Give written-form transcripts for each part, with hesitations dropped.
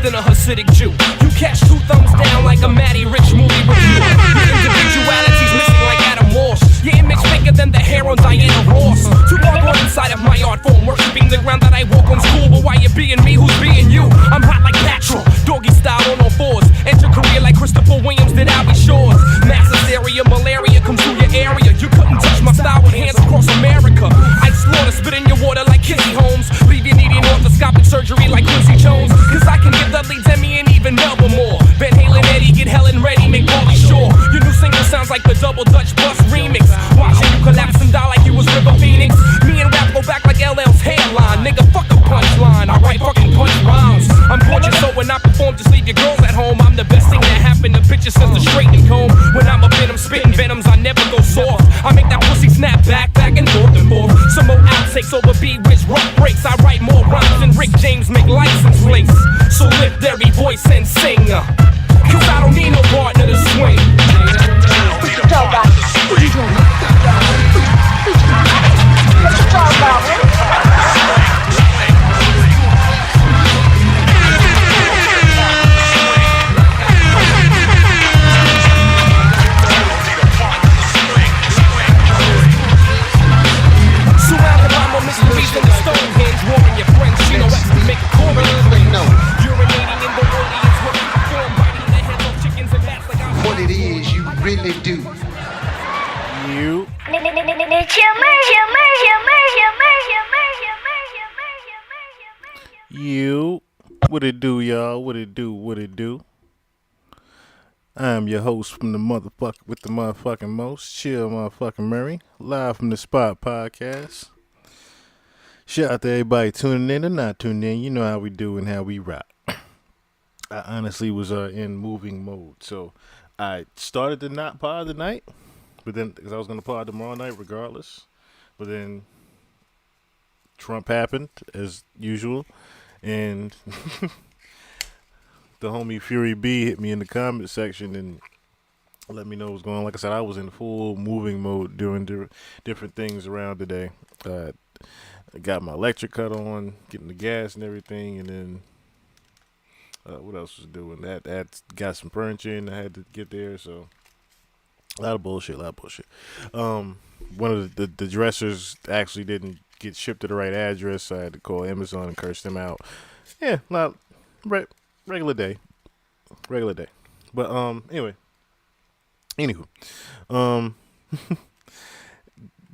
than a Hasidic Jew. You catch 2 thumbs down like a Matty Rich movie review. Your individuality's missing like Adam Walsh. Your image bigger than the hair on Diana Ross. Too hardcore inside of my art form, worshiping the ground that I walk on school. But why you being me, who's being you? I'm hot like Patra, doggy style on all fours. Enter career like Christopher Williams did Albie Shores. Mass hysteria, malaria comes through your area. You couldn't touch my style with hands across America. I slaughter, spit in your water like Kissy Holmes. Leave you needing orthoscopic surgery like Quincy Jones. Cause I can give Dudley, Demi, and even Melba more. Van Halen, Eddie, get Helen ready, make Pauly Shore. Your new single sounds like the Double Dutch Bus remix. Watching you collapse and die like you was River Phoenix. Me and rap go back like LL's hairline. Nigga, fuck a punchline, I write fucking punch rhymes. I'm gorgeous, so when I perform, just leave your girls at home. I'm the best thing that happened to bitches since the straightening comb. When I'm a venom, spitting venoms, I never go soft. I make that pussy snap back and forth and forth. Some more outtakes over B-Rich rough breaks. I write more rhymes than Rick James make license plates. So lift every voice and sing. Cause I don't need no partner to swing. What you talking about? What you talking about, man? Surrounded by more mysteries than the Stonehenge. Warring your friends, you know actually make a chorus. Urinating in the audience when you perform, biting the heads off chickens and bats like I'm. What it is, you really do. You. You. What it do, y'all? What it do? What it do? I'm your host from the motherfucker with the motherfucking most, Chill Motherfucking Murray, live from the Spot Podcast. Shout out to everybody tuning in and not tuning in. You know how we do and how we rock. I honestly was in moving mode, so I started to not pod tonight, but then because I was gonna pod tomorrow night regardless, but then Trump happened as usual, and the homie Fury B hit me in the comment section and let me know what's going on. Like I said, I was in full moving mode doing different things around today. I got my electric cut on, getting the gas and everything, and then what else was doing? That got some furniture in I had to get there, so a lot of bullshit. One of the dressers actually didn't get shipped to the right address, so I had to call Amazon and curse them out. Yeah, not right. Regular day. But anywho,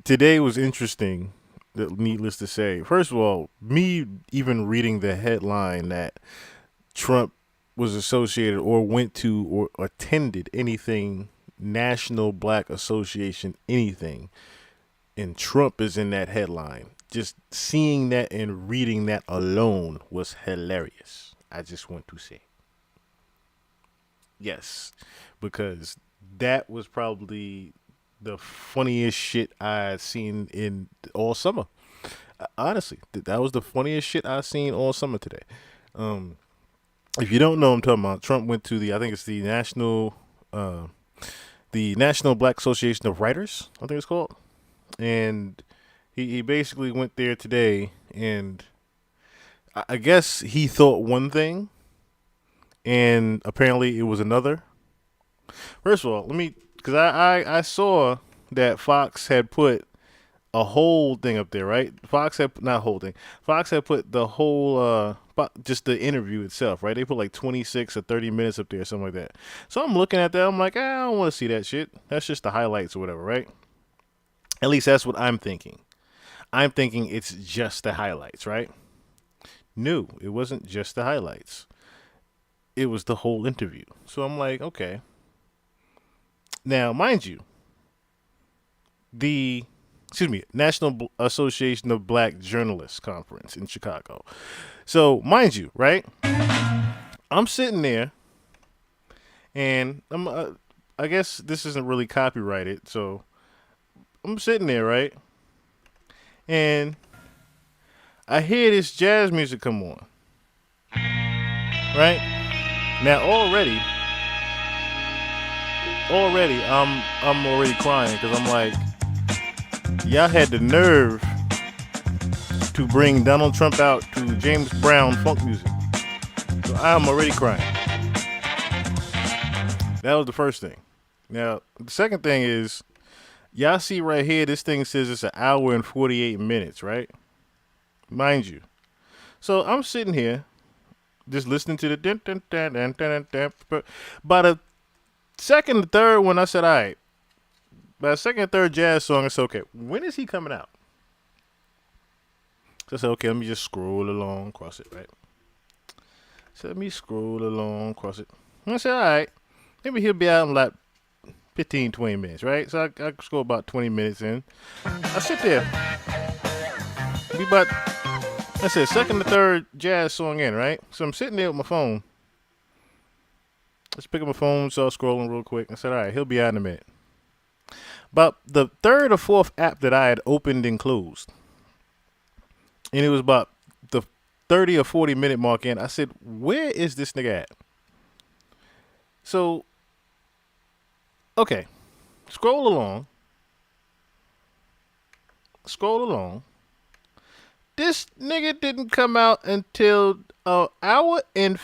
today was interesting, needless to say. First of all, me even reading the headline that Trump was associated or went to or attended anything National Black Association anything, and Trump is in that headline. Just seeing that and reading that alone was hilarious. I just want to say. Yes, because that was probably the funniest shit I've seen in all summer. Honestly, that was the funniest shit I've seen all summer today. If you don't know what I'm talking about, Trump went to I think it's the National Black Association of Writers, I think it's called. And he basically went there today, and I guess he thought one thing, and apparently it was another. First of all, because I saw that Fox had put a whole thing up there, right? Fox had put the whole, just the interview itself, right? They put like 26 or 30 minutes up there, something like that. So I'm looking at that, I'm like, I don't want to see that shit. That's just the highlights or whatever, right? At least that's what I'm thinking. I'm thinking it's just the highlights, right? No, it wasn't just the highlights. It was the whole interview. So I'm like, okay. Now, mind you, National Association of Black Journalists Conference in Chicago. So, mind you, right? I'm sitting there, and I guess this isn't really copyrighted, so I'm sitting there, right? And I hear this jazz music come on. Right? Now already I'm already crying because I'm like, y'all had the nerve to bring Donald Trump out to James Brown funk music. So I'm already crying. That was the first thing. Now, the second thing is, y'all see right here, this thing says it's an hour and 48 minutes, right? Mind you. So I'm sitting here, just listening to the dun dun dun dun dun dun. But by the second and third one, I said, all right. By the second and third jazz song, I said, okay, when is he coming out? So I said, okay, let me just scroll along, across it, right? So let me scroll along, across it. And I said, all right, maybe he'll be out in like 15, 20 minutes, right? So I scroll about 20 minutes in. I sit there. Be about, I said, second to third jazz song in, right? So I'm sitting there with my phone. Let's pick up my phone, so I was scrolling real quick. I said, all right, he'll be out in a minute. About the third or fourth app that I had opened and closed, and it was about the 30 or 40 minute mark in, I said, where is this nigga at? So, okay, scroll along. This nigga didn't come out until damn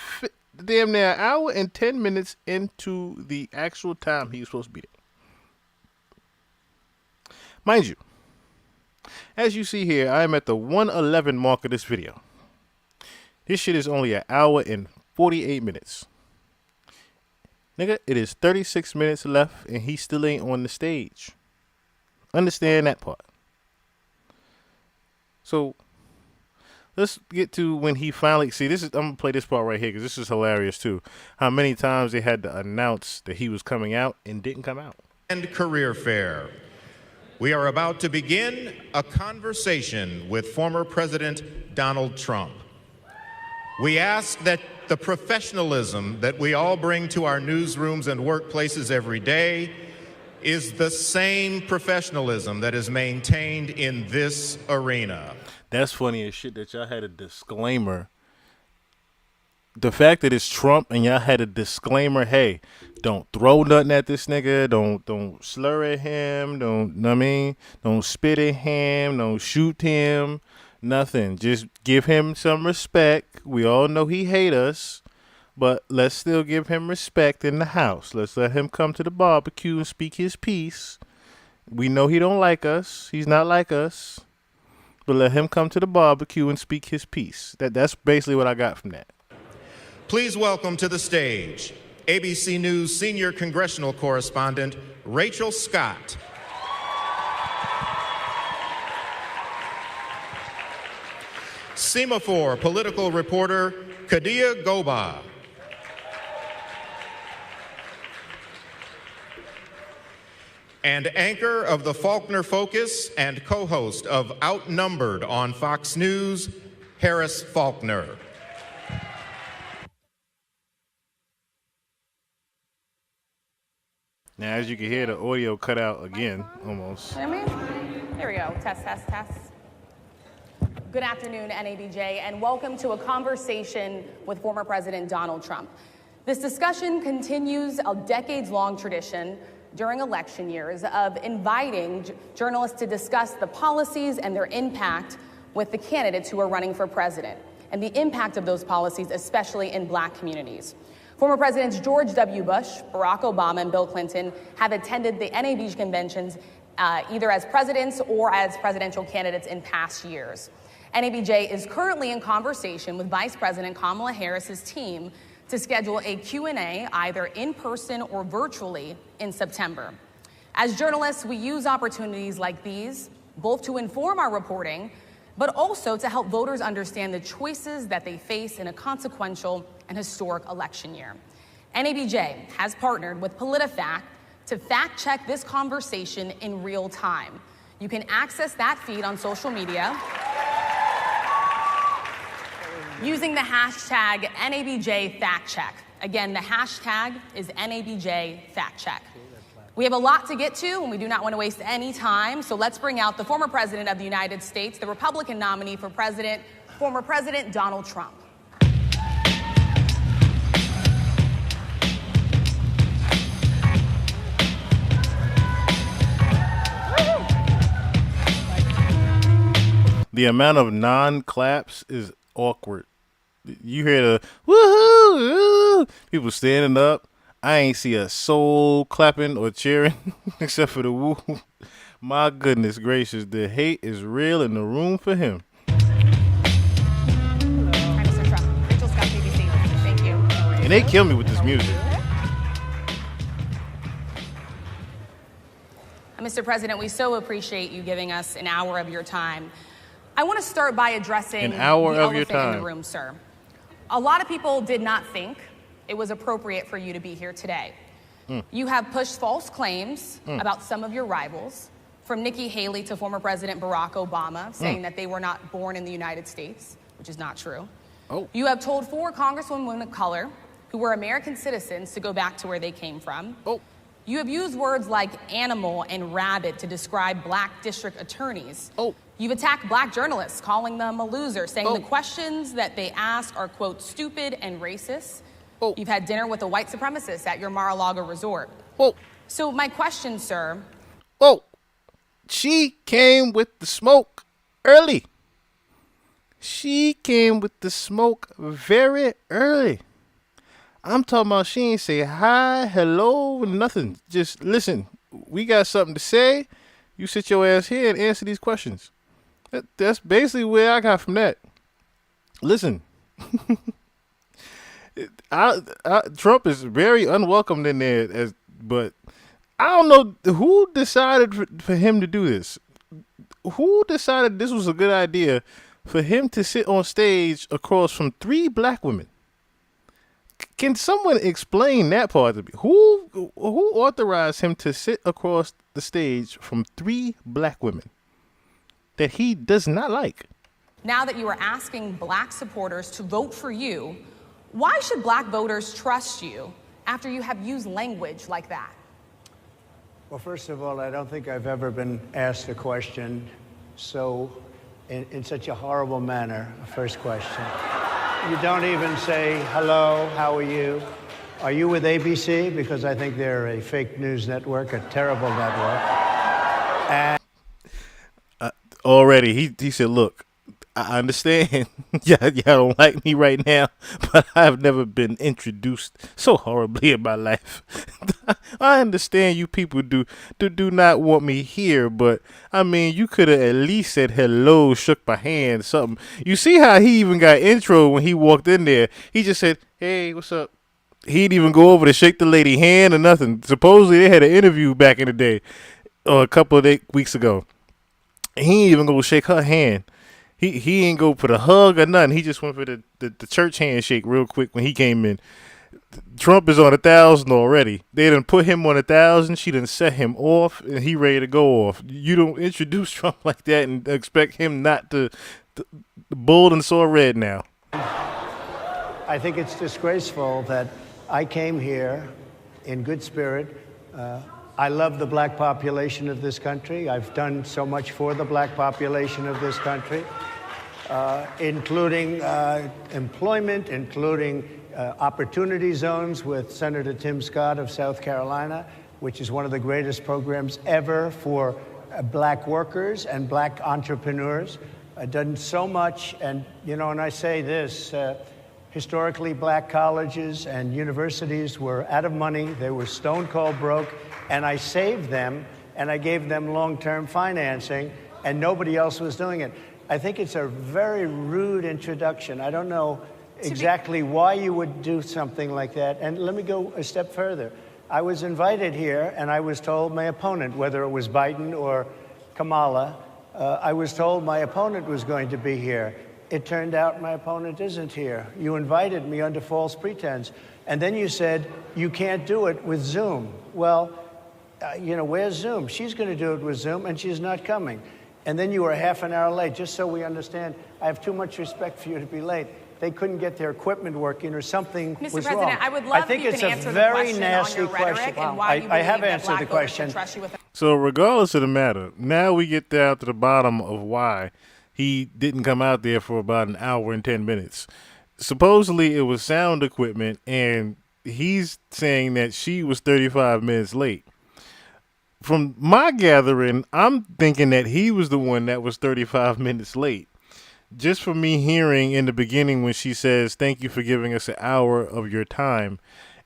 near an hour and 10 minutes into the actual time he was supposed to be there. Mind you, as you see here, I am at the 1:11 mark of this video. This shit is only an hour and 48 minutes. Nigga, it is 36 minutes left and he still ain't on the stage. Understand that part. So, let's get to when he finally, see this is, I'm going to play this part right here because this is hilarious too. How many times they had to announce that he was coming out and didn't come out. And career fair. We are about to begin a conversation with former President Donald Trump. We ask that the professionalism that we all bring to our newsrooms and workplaces every day is the same professionalism that is maintained in this arena. That's funny as shit that y'all had a disclaimer. The fact that it's Trump and y'all had a disclaimer, hey, don't throw nothing at this nigga, don't slur at him, don't spit at him, don't shoot him, nothing. Just give him some respect. We all know he hate us, but let's still give him respect in the house. Let's let him come to the barbecue and speak his piece. We know he don't like us. He's not like us. But let him come to the barbecue and speak his piece. That's basically what I got from that. Please welcome to the stage ABC News senior congressional correspondent Rachel Scott. Semaphore political reporter Kadia Goba. And anchor of the Faulkner Focus and co-host of Outnumbered on Fox News, Harris Faulkner. Now, as you can hear, the audio cut out again, almost. Here we go. Test, test, test. Good afternoon, NABJ, and welcome to a conversation with former President Donald Trump. This discussion continues a decades-long tradition during election years of inviting journalists to discuss the policies and their impact with the candidates who are running for president, and the impact of those policies, especially in Black communities. Former Presidents George W. Bush, Barack Obama, and Bill Clinton have attended the NABJ conventions either as presidents or as presidential candidates in past years. NABJ is currently in conversation with Vice President Kamala Harris's team to schedule a Q&A either in person or virtually in September. As journalists, we use opportunities like these both to inform our reporting, but also to help voters understand the choices that they face in a consequential and historic election year. NABJ has partnered with PolitiFact to fact-check this conversation in real time. You can access that feed on social media using the hashtag NABJFactCheck. Again, the hashtag is NABJFactCheck. We have a lot to get to, and we do not want to waste any time, so let's bring out the former President of the United States, the Republican nominee for president, former President Donald Trump. The amount of non-claps is awkward. You hear the woohoo, woo, people standing up. I ain't see a soul clapping or cheering except for the woo. My goodness gracious, the hate is real in the room for him. Hi, Mr. Trump. Rachel Scott, BBC. Thank you. And they kill me with this music. Mr. President, we so appreciate you giving us an hour of your time. I want to start by addressing An hour the of your elephant in time. the room, sir. A lot of people did not think it was appropriate for you to be here today. You have pushed false claims about some of your rivals, from Nikki Haley to former President Barack Obama, saying that they were not born in the United States, which is not true. Oh. You have told 4 congresswomen of color who were American citizens to go back to where they came from. Oh. You have used words like animal and rabid to describe black district attorneys. Oh. You've attacked black journalists, calling them a loser, saying Oh. the questions that they ask are, quote, stupid and racist. Oh. You've had dinner with a white supremacist at your Mar-a-Lago resort. Whoa. So my question, sir, Whoa. She came with the smoke early. She came with the smoke very early. I'm talking about she ain't say hi, hello, nothing. Just listen, we got something to say. You sit your ass here and answer these questions. That's basically where I got from that. Listen, Trump is very unwelcomed in there, but I don't know who decided for him to do this. Who decided this was a good idea for him to sit on stage across from 3 black women? Can someone explain that part to me? Who authorized him to sit across the stage from 3 black women that he does not like? now that you are asking black supporters to vote for you, why should black voters trust you after you have used language like that? Well, first of all, I don't think I've ever been asked a question in such a horrible manner. First question. You don't even say, hello, how are you? Are you with ABC? Because I think they're a fake news network, a terrible network. And already, he said, look, I understand. y'all don't like me right now, but I've never been introduced so horribly in my life. I understand you people do not want me here, but I mean, you could have at least said hello, shook my hand, something. You see how he even got intro when he walked in there? He just said, hey, what's up? He didn't even go over to shake the lady hand or nothing. Supposedly they had an interview back in the day, or a couple of weeks ago. He ain't even go shake her hand. He ain't go put a hug or nothing. He just went for the church handshake real quick when he came in. Trump is on 1,000 already. They done put him on 1,000. She done set him off, and he ready to go off. You don't introduce Trump like that and expect him not to bold and saw red now. I think it's disgraceful that I came here in good spirit. I love the black population of this country. I've done so much for the black population of this country, including employment, including opportunity zones with Senator Tim Scott of South Carolina, which is one of the greatest programs ever for black workers and black entrepreneurs. I've done so much, and and I say this, historically black colleges and universities were out of money. They were stone cold broke. And I saved them, and I gave them long-term financing, and nobody else was doing it. I think it's a very rude introduction. I don't know exactly why you would do something like that. And let me go a step further. I was invited here, and I was told my opponent, whether it was Biden or Kamala, I was told my opponent was going to be here. It turned out my opponent isn't here. You invited me under false pretense. And then you said, you can't do it with Zoom. Well, where's Zoom? She's going to do it with Zoom, and she's not coming. And then you were half an hour late, just so we understand. I have too much respect for you to be late. They couldn't get their equipment working, or something was wrong. Mr. President, I would love if you can answer the question on your rhetoric and why you I have believe that answered black the voters question. should trust you with. So regardless of the matter, now we get down to the bottom of why he didn't come out there for about an hour and 10 minutes. Supposedly it was sound equipment, and he's saying that she was 35 minutes late. From my gathering, I'm thinking that he was the one that was 35 minutes late. just for me hearing in the beginning when she says, "Thank you for giving us an hour of your time,"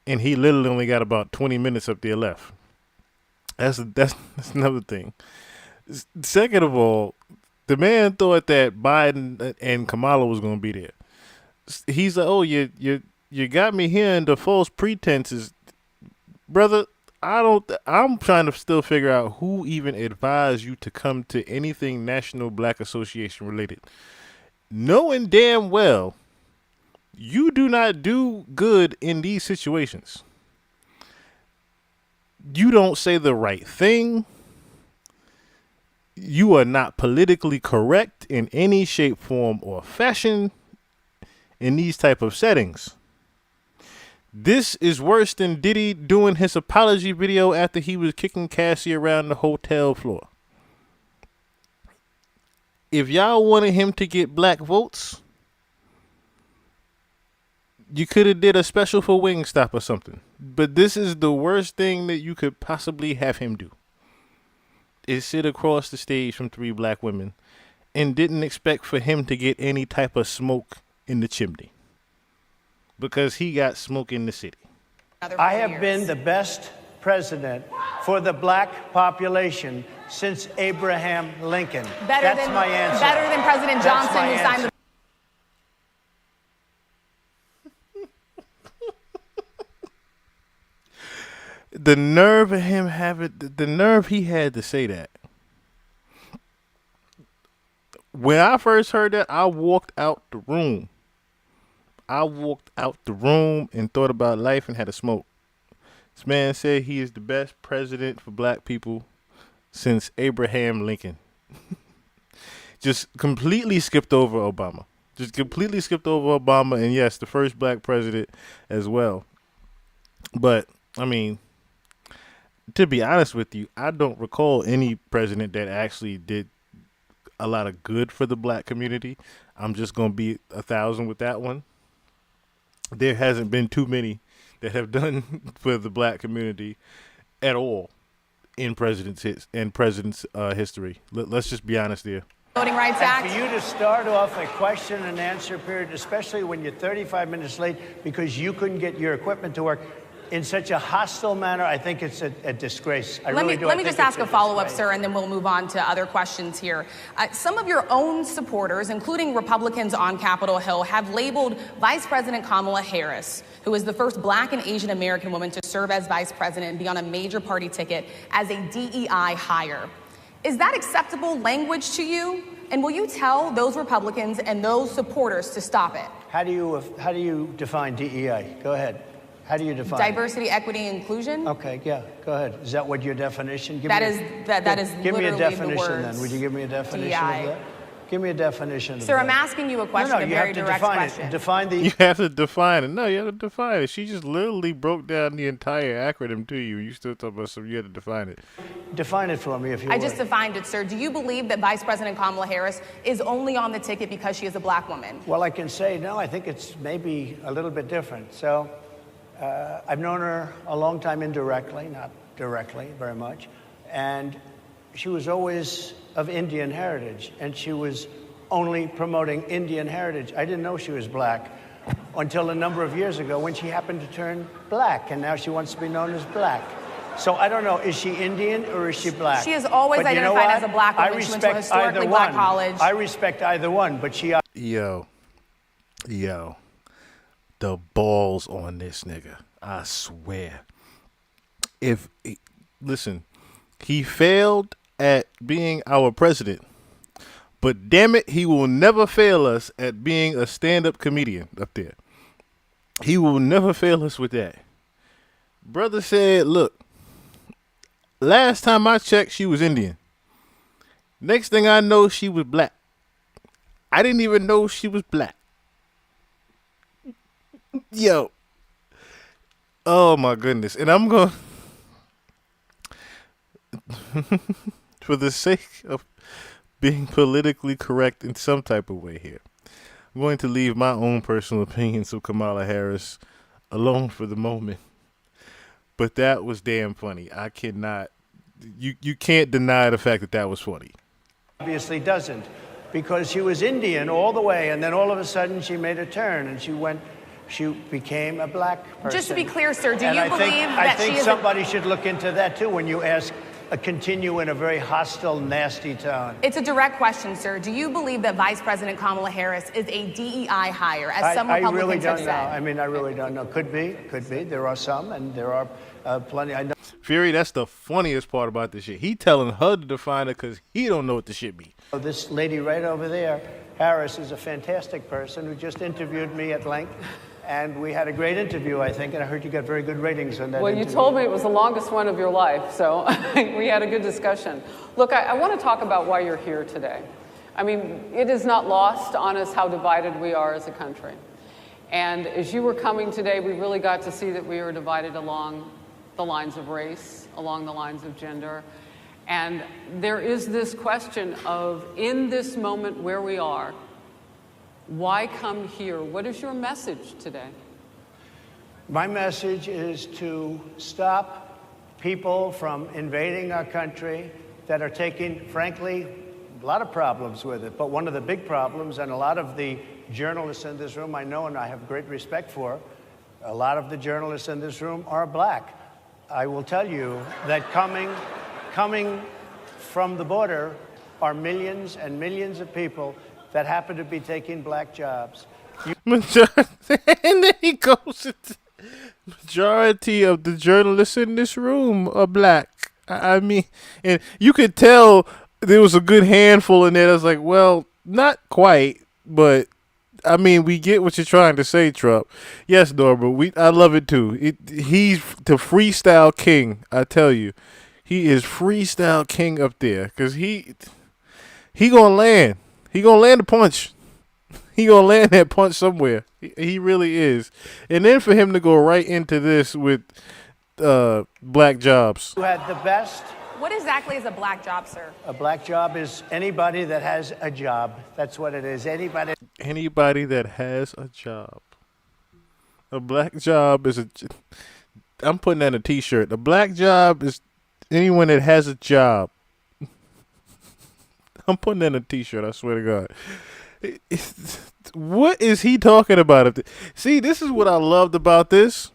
and he literally only got about 20 minutes up there left. That's another thing. Second of all, the man thought that Biden and Kamala was going to be there. He's like, "Oh, you got me here under false pretenses, brother." I'm trying to still figure out who even advised you to come to anything National Black Association related, knowing damn well you do not do good in these situations. You don't say the right thing. You are not politically correct in any shape, form, or fashion in these type of settings. This is worse than Diddy doing his apology video after he was kicking Cassie around the hotel floor. If y'all wanted him to get black votes, you could have did a special for Wingstop or something. But this is the worst thing that you could possibly have him do. Is sit across the stage from 3 black women and didn't expect for him to get any type of smoke in the chimney. Because he got smoke in the city. I have been the best president for the black population since Abraham Lincoln. That's my answer. Better than President Johnson, who signed the The nerve of him the nerve he had to say that. When I first heard that, I walked out the room. And thought about life and had a smoke. This man said he is the best president for black people since Abraham Lincoln. Just completely skipped over Obama. And yes, the first black president as well. But, I mean, to be honest with you, I don't recall any president that actually did a lot of good for the black community. I'm just going to be 1,000 with that one. There hasn't been too many that have done for the black community at all in president's history. Let's just be honest there. Voting Rights Act. And for you to start off a question and answer period, especially when you're 35 minutes late because you couldn't get your equipment to work in such a hostile manner, I think it's a disgrace. Let me just ask a follow-up, sir, and then we'll move on to other questions here. Some of your own supporters, including Republicans on Capitol Hill, have labeled Vice President Kamala Harris, who is the first black and Asian American woman to serve as vice president and be on a major party ticket, as a DEI hire. Is that acceptable language to you? And will you tell those Republicans and those supporters to stop it? How do you define DEI? Go ahead. How do you define diversity, equity, inclusion? Okay, yeah, go ahead. Is that what your definition? Give me a definition then. Would you give me a definition DEI. of that? Give me a definition of Sir, that. I'm asking you a question, a very direct question. You have to define it. No, you have to define it. She just literally broke down the entire acronym to you. You still talking about something. You had to define it. Define it for me if you would. I just defined it, sir. Do you believe that Vice President Kamala Harris is only on the ticket because she is a black woman? Well, I can say no. I think it's maybe a little bit different. So I've known her a long time indirectly, not directly very much. And she was always of Indian heritage, and she was only promoting Indian heritage. I didn't know she was black until a number of years ago when she happened to turn black, and now she wants to be known as black. So I don't know, is she Indian or is she black? She has always identified as a black woman. She went to a historically black college. I respect either one, but she... Yo, the balls on this nigga, I swear. Listen, he failed at being our president, but damn it, he will never fail us at being a stand-up comedian up there. He will never fail us with that. Brother said, look, last time I checked, she was Indian. Next thing I know, she was black. I didn't even know she was black. Yo. Oh, my goodness. And I'm going... for the sake of being politically correct in some type of way here, I'm going to leave my own personal opinions of Kamala Harris alone for the moment. But that was damn funny. I cannot... You can't deny the fact that was funny. Obviously doesn't. because she was Indian all the way, and then all of a sudden she made a turn and she became a black person. Just to be clear, sir, do And you I believe think, that I think she is somebody should look into that too when you ask continue in a very hostile, nasty tone. It's a direct question, sir. Do you believe that Vice President Kamala Harris is a DEI hire, as some Republicans I really don't have know. said? I mean, I really don't know. Could be. There are some, and there are plenty. I know. Fury, that's the funniest part about this shit. He telling her to define it because he don't know what the shit be. This lady right over there, Harris, is a fantastic person who just interviewed me at length. And we had a great interview, I think, and I heard you got very good ratings on that interview. You told me it was the longest one of your life, so we had a good discussion. Look, I want to talk about why you're here today. I mean, it is not lost on us how divided we are as a country. And as you were coming today, we really got to see that we were divided along the lines of race, along the lines of gender. And there is this question of, in this moment where we are, why come here? What is your message today? My message is to stop people from invading our country that are taking, frankly, a lot of problems with it. But one of the big problems, and a lot of the journalists in this room I know and I have great respect for, a lot of the journalists in this room are black. I will tell you that coming from the border are millions and millions of people that happen to be taking black jobs. And then he goes into majority of the journalists in this room are black. I mean, and you could tell there was a good handful in there that's like, well, not quite, but I mean, we get what you're trying to say, Trump. Yes, Norma, I love it too. He's the freestyle king, I tell you. He is freestyle king up there because he gonna land. He gonna land a punch. He gonna land that punch somewhere. He really is. And then for him to go right into this with black jobs. You had the best. What exactly is a black job, sir? A black job is anybody that has a job. That's what it is. Anybody that has a job. A black job is I'm putting that in a t-shirt. A black job is anyone that has a job. I'm putting that in a t-shirt, I swear to God. What is he talking about? See, this is what I loved about this.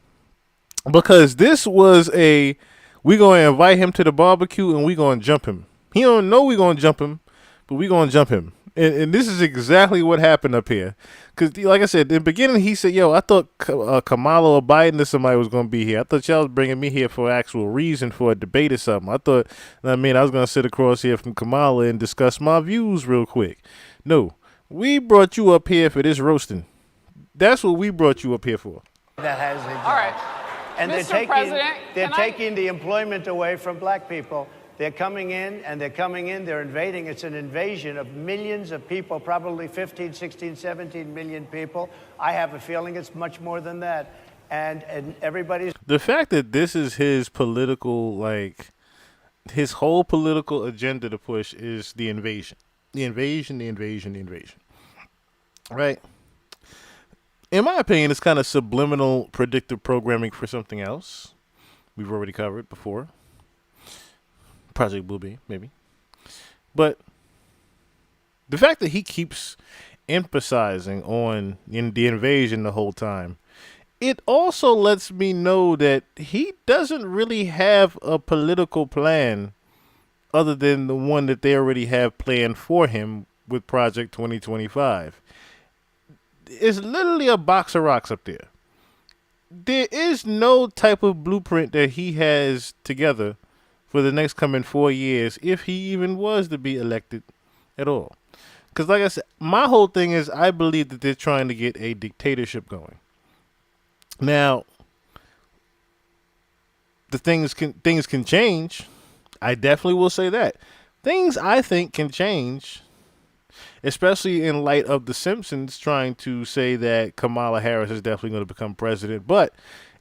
Because this was we going to invite him to the barbecue and we going to jump him. He don't know we going to jump him, but we going to jump him. And this is exactly what happened up here. Because, like I said, in the beginning, he said, yo, I thought Kamala or Biden or somebody was going to be here. I thought y'all was bringing me here for actual reason for a debate or something. I thought, I was going to sit across here from Kamala and discuss my views real quick. No, we brought you up here for this roasting. That's what we brought you up here for. that has a job. All right. And Mr. they're taking the employment away from black people. They're coming in, they're invading. It's an invasion of millions of people, probably 15, 16, 17 million people. I have a feeling it's much more than that. And everybody's... The fact that this is his political, his whole political agenda to push is the invasion. The invasion. Right? In my opinion, it's kind of subliminal predictive programming for something else. We've already covered before. Project Bluebeam, maybe. But the fact that he keeps emphasizing on the invasion the whole time, it also lets me know that he doesn't really have a political plan other than the one that they already have planned for him with Project 2025. It's literally a box of rocks up there. There is no type of blueprint that he has together for the next coming 4 years, if he even was to be elected at all. Because like I said, my whole thing is I believe that they're trying to get a dictatorship going. Now, the things can change. I definitely will say that. Things I think can change, especially in light of The Simpsons trying to say that Kamala Harris is definitely going to become president. But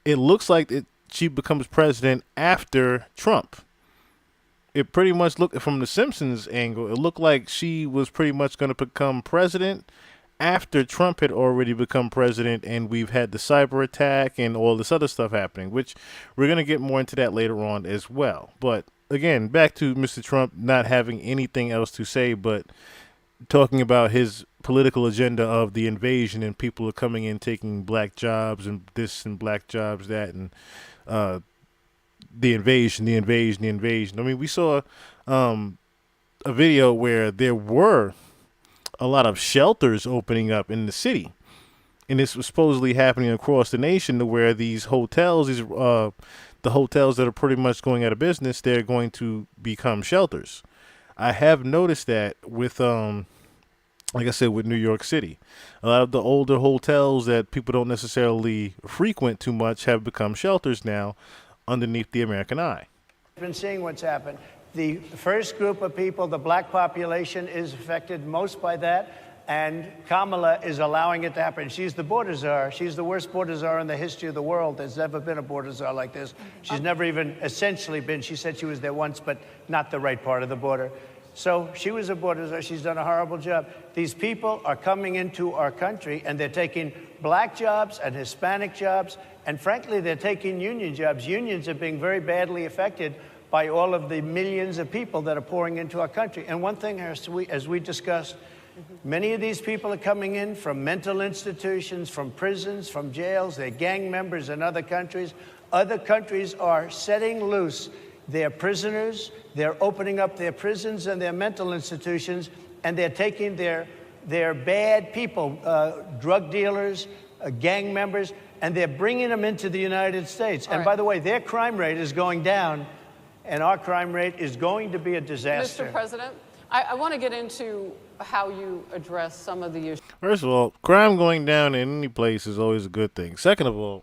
it looks like she becomes president after Trump. It pretty much looked, from The Simpsons angle, it looked like she was pretty much going to become president after Trump had already become president, and we've had the cyber attack and all this other stuff happening, which we're going to get more into that later on as well. But again, back to Mr. Trump not having anything else to say, but talking about his political agenda of the invasion, and people are coming in taking black jobs and this and black jobs that, and the invasion. I mean, we saw a video where there were a lot of shelters opening up in the city, and this was supposedly happening across the nation, to where these hotels, the hotels that are pretty much going out of business, they're going to become shelters. I have noticed that with like I said, with New York City, a lot of the older hotels that people don't necessarily frequent too much have become shelters now underneath the American eye. I've been seeing what's happened. The first group of people, the black population, is affected most by that, and Kamala is allowing it to happen. She's the border czar. She's the worst border czar in the history of the world. There's never been a border czar like this. She's never even essentially been. She said she was there once, but not the right part of the border. So she was a border czar. She's done a horrible job. These people are coming into our country, and they're taking black jobs and Hispanic jobs, and frankly, they're taking union jobs. Unions are being very badly affected by all of the millions of people that are pouring into our country. And one thing, as we discussed, many of these people are coming in from mental institutions, from prisons, from jails. They're gang members in other countries. Other countries are setting loose their prisoners. They're opening up their prisons and their mental institutions, and they're taking their bad people, drug dealers, gang members, and they're bringing them into the United States. And by the way, their crime rate is going down, and our crime rate is going to be a disaster. Mr. President, I want to get into how you address some of the issues. First of all, crime going down in any place is always a good thing. Second of all,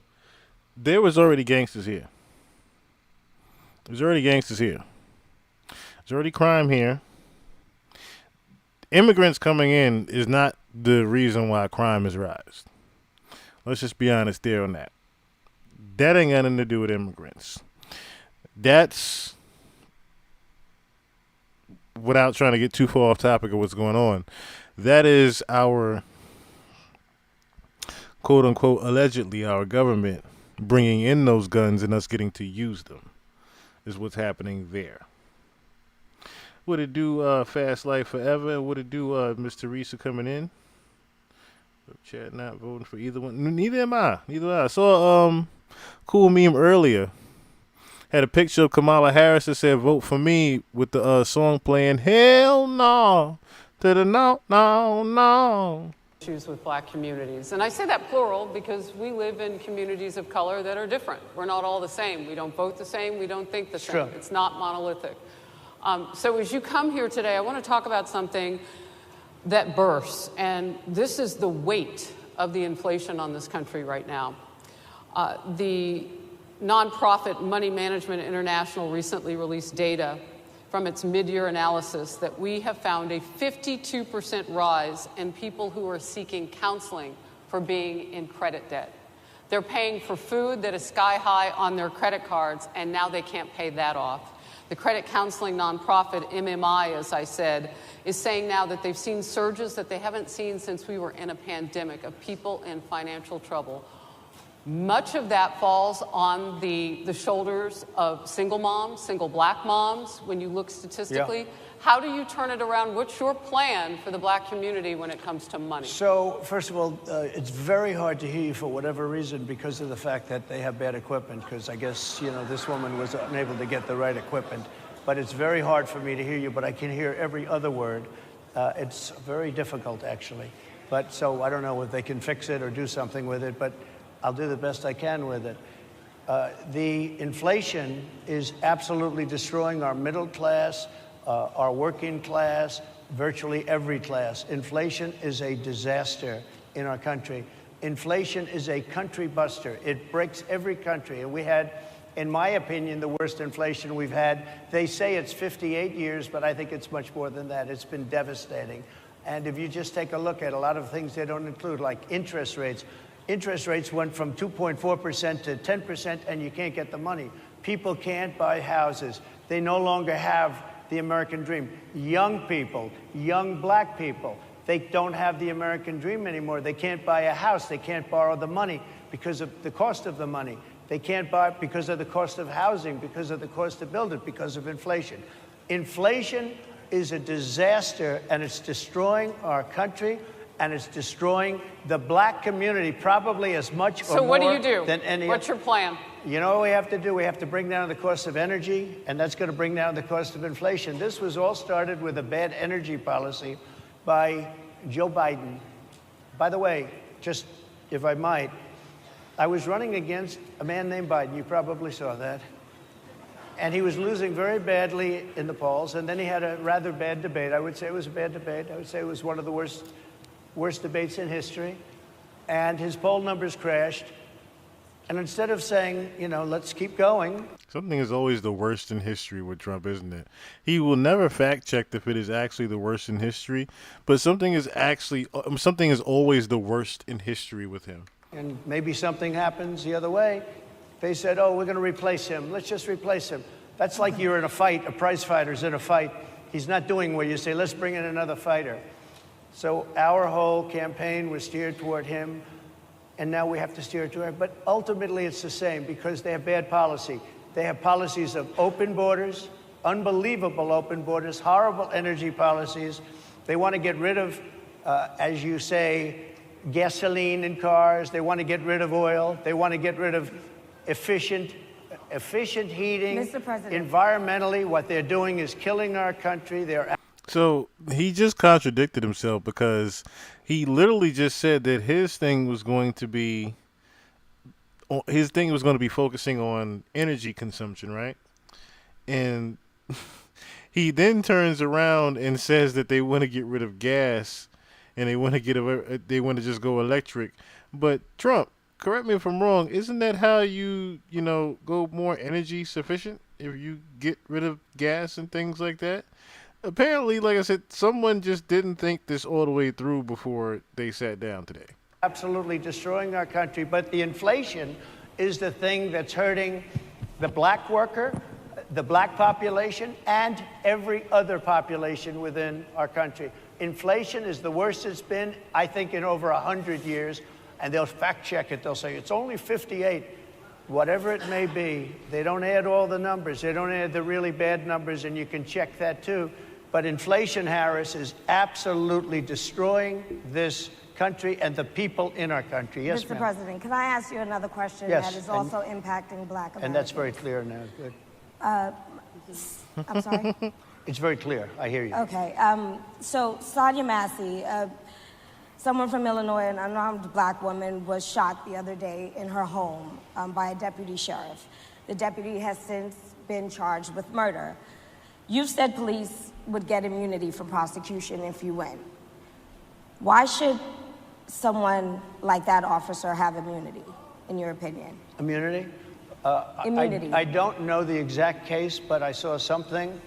there was already gangsters here. There's already crime here. Immigrants coming in is not the reason why crime has risen. Let's just be honest there on that. That ain't got nothing to do with immigrants. That's, without trying to get too far off topic of what's going on, that is our, quote unquote, allegedly our government bringing in those guns and us getting to use them, is what's happening there. What it do, Fast Life Forever? What it do, Miss Teresa coming in? Chat not voting for either one. Neither am I. I saw cool meme earlier. Had a picture of Kamala Harris that said, "Vote for me," with the song playing, "Hell no to the no, no, no." Issues with black communities. And I say that plural because we live in communities of color that are different. We're not all the same. We don't vote the same. We don't think the same. Sure. It's not monolithic. So as you come here today, I want to talk about something that bursts, and this is the weight of the inflation on this country right now. The nonprofit Money Management International recently released data from its mid-year analysis that we have found a 52% rise in people who are seeking counseling for being in credit debt. They're paying for food that is sky high on their credit cards, and now they can't pay that off. The credit counseling nonprofit MMI, as I said, is saying now that they've seen surges that they haven't seen since we were in a pandemic of people in financial trouble. Much of that falls on the shoulders of single moms, single black moms, when you look statistically. Yeah. How do you turn it around? What's your plan for the black community when it comes to money? So, first of all, it's very hard to hear you for whatever reason because of the fact that they have bad equipment, because I guess, this woman was unable to get the right equipment. But it's very hard for me to hear you, but I can hear every other word. It's very difficult, actually. But so I don't know if they can fix it or do something with it, but I'll do the best I can with it. The inflation is absolutely destroying our middle class, our working class, virtually every class. Inflation is a disaster in our country. Inflation is a country buster. It breaks every country. And we had, in my opinion, the worst inflation we've had. They say it's 58 years, but I think it's much more than that. It's been devastating. And if you just take a look at a lot of things they don't include, like interest rates. Interest rates went from 2.4% to 10%, and you can't get the money. People can't buy houses. They no longer have the American dream. Young people, young black people, they don't have the American dream anymore. They can't buy a house. They can't borrow the money because of the cost of the money. They can't buy because of the cost of housing, because of the cost to build it, because of inflation. Inflation is a disaster, and it's destroying our country, and it's destroying the black community probably as much or So what do more you do? than any What's your plan? You know what we have to do? We have to bring down the cost of energy, and that's going to bring down the cost of inflation. This was all started with a bad energy policy by Joe Biden. By the way, just if I might, I was running against a man named Biden. You probably saw that. And he was losing very badly in the polls, and then he had a rather bad debate. I would say it was a bad debate. I would say it was one of the worst debates in history. And his poll numbers crashed. And instead of saying, you know, let's keep going. Something is always the worst in history with Trump, isn't it? He will never fact check if it is actually the worst in history, but something is always the worst in history with him. And maybe something happens the other way. They said, oh, we're going to replace him. Let's just replace him. That's like you're in a fight, a prize fighter's in a fight. He's not doing what you say, let's bring in another fighter. So our whole campaign was steered toward him, and now we have to steer toward him. But ultimately it's the same because they have bad policy. They have policies of open borders, unbelievable open borders, horrible energy policies. They want to get rid of, as you say, gasoline in cars. They want to get rid of oil. They want to get rid of efficient heating. Mr. President. Environmentally, what they're doing is killing our country. So he just contradicted himself because he literally just said that his thing was going to be focusing on energy consumption, right? And he then turns around and says that they want to get rid of gas and they want to just go electric. But Trump, correct me if I'm wrong, isn't that how you go more energy sufficient if you get rid of gas and things like that? Apparently, like I said, someone just didn't think this all the way through before they sat down today. Absolutely destroying our country. But the inflation is the thing that's hurting the black worker, the black population, and every other population within our country. Inflation is the worst it's been, I think, in over 100 years. And they'll fact check it. They'll say it's only 58. Whatever it may be, they don't add all the numbers. They don't add the really bad numbers, and you can check that too. But inflation, Harris, is absolutely destroying this country and the people in our country. Yes, Mr. ma'am. President, can I ask you another question Yes, that is also impacting black Americans? And that's very clear now. Good. I'm sorry? It's very clear. I hear you. Okay. So Sonia Massey, someone from Illinois, an unarmed black woman, was shot the other day in her home by a deputy sheriff. The deputy has since been charged with murder. You've said police would get immunity from prosecution if you win. Why should someone like that officer have immunity, in your opinion? Immunity? Immunity. I don't know the exact case, but I saw something,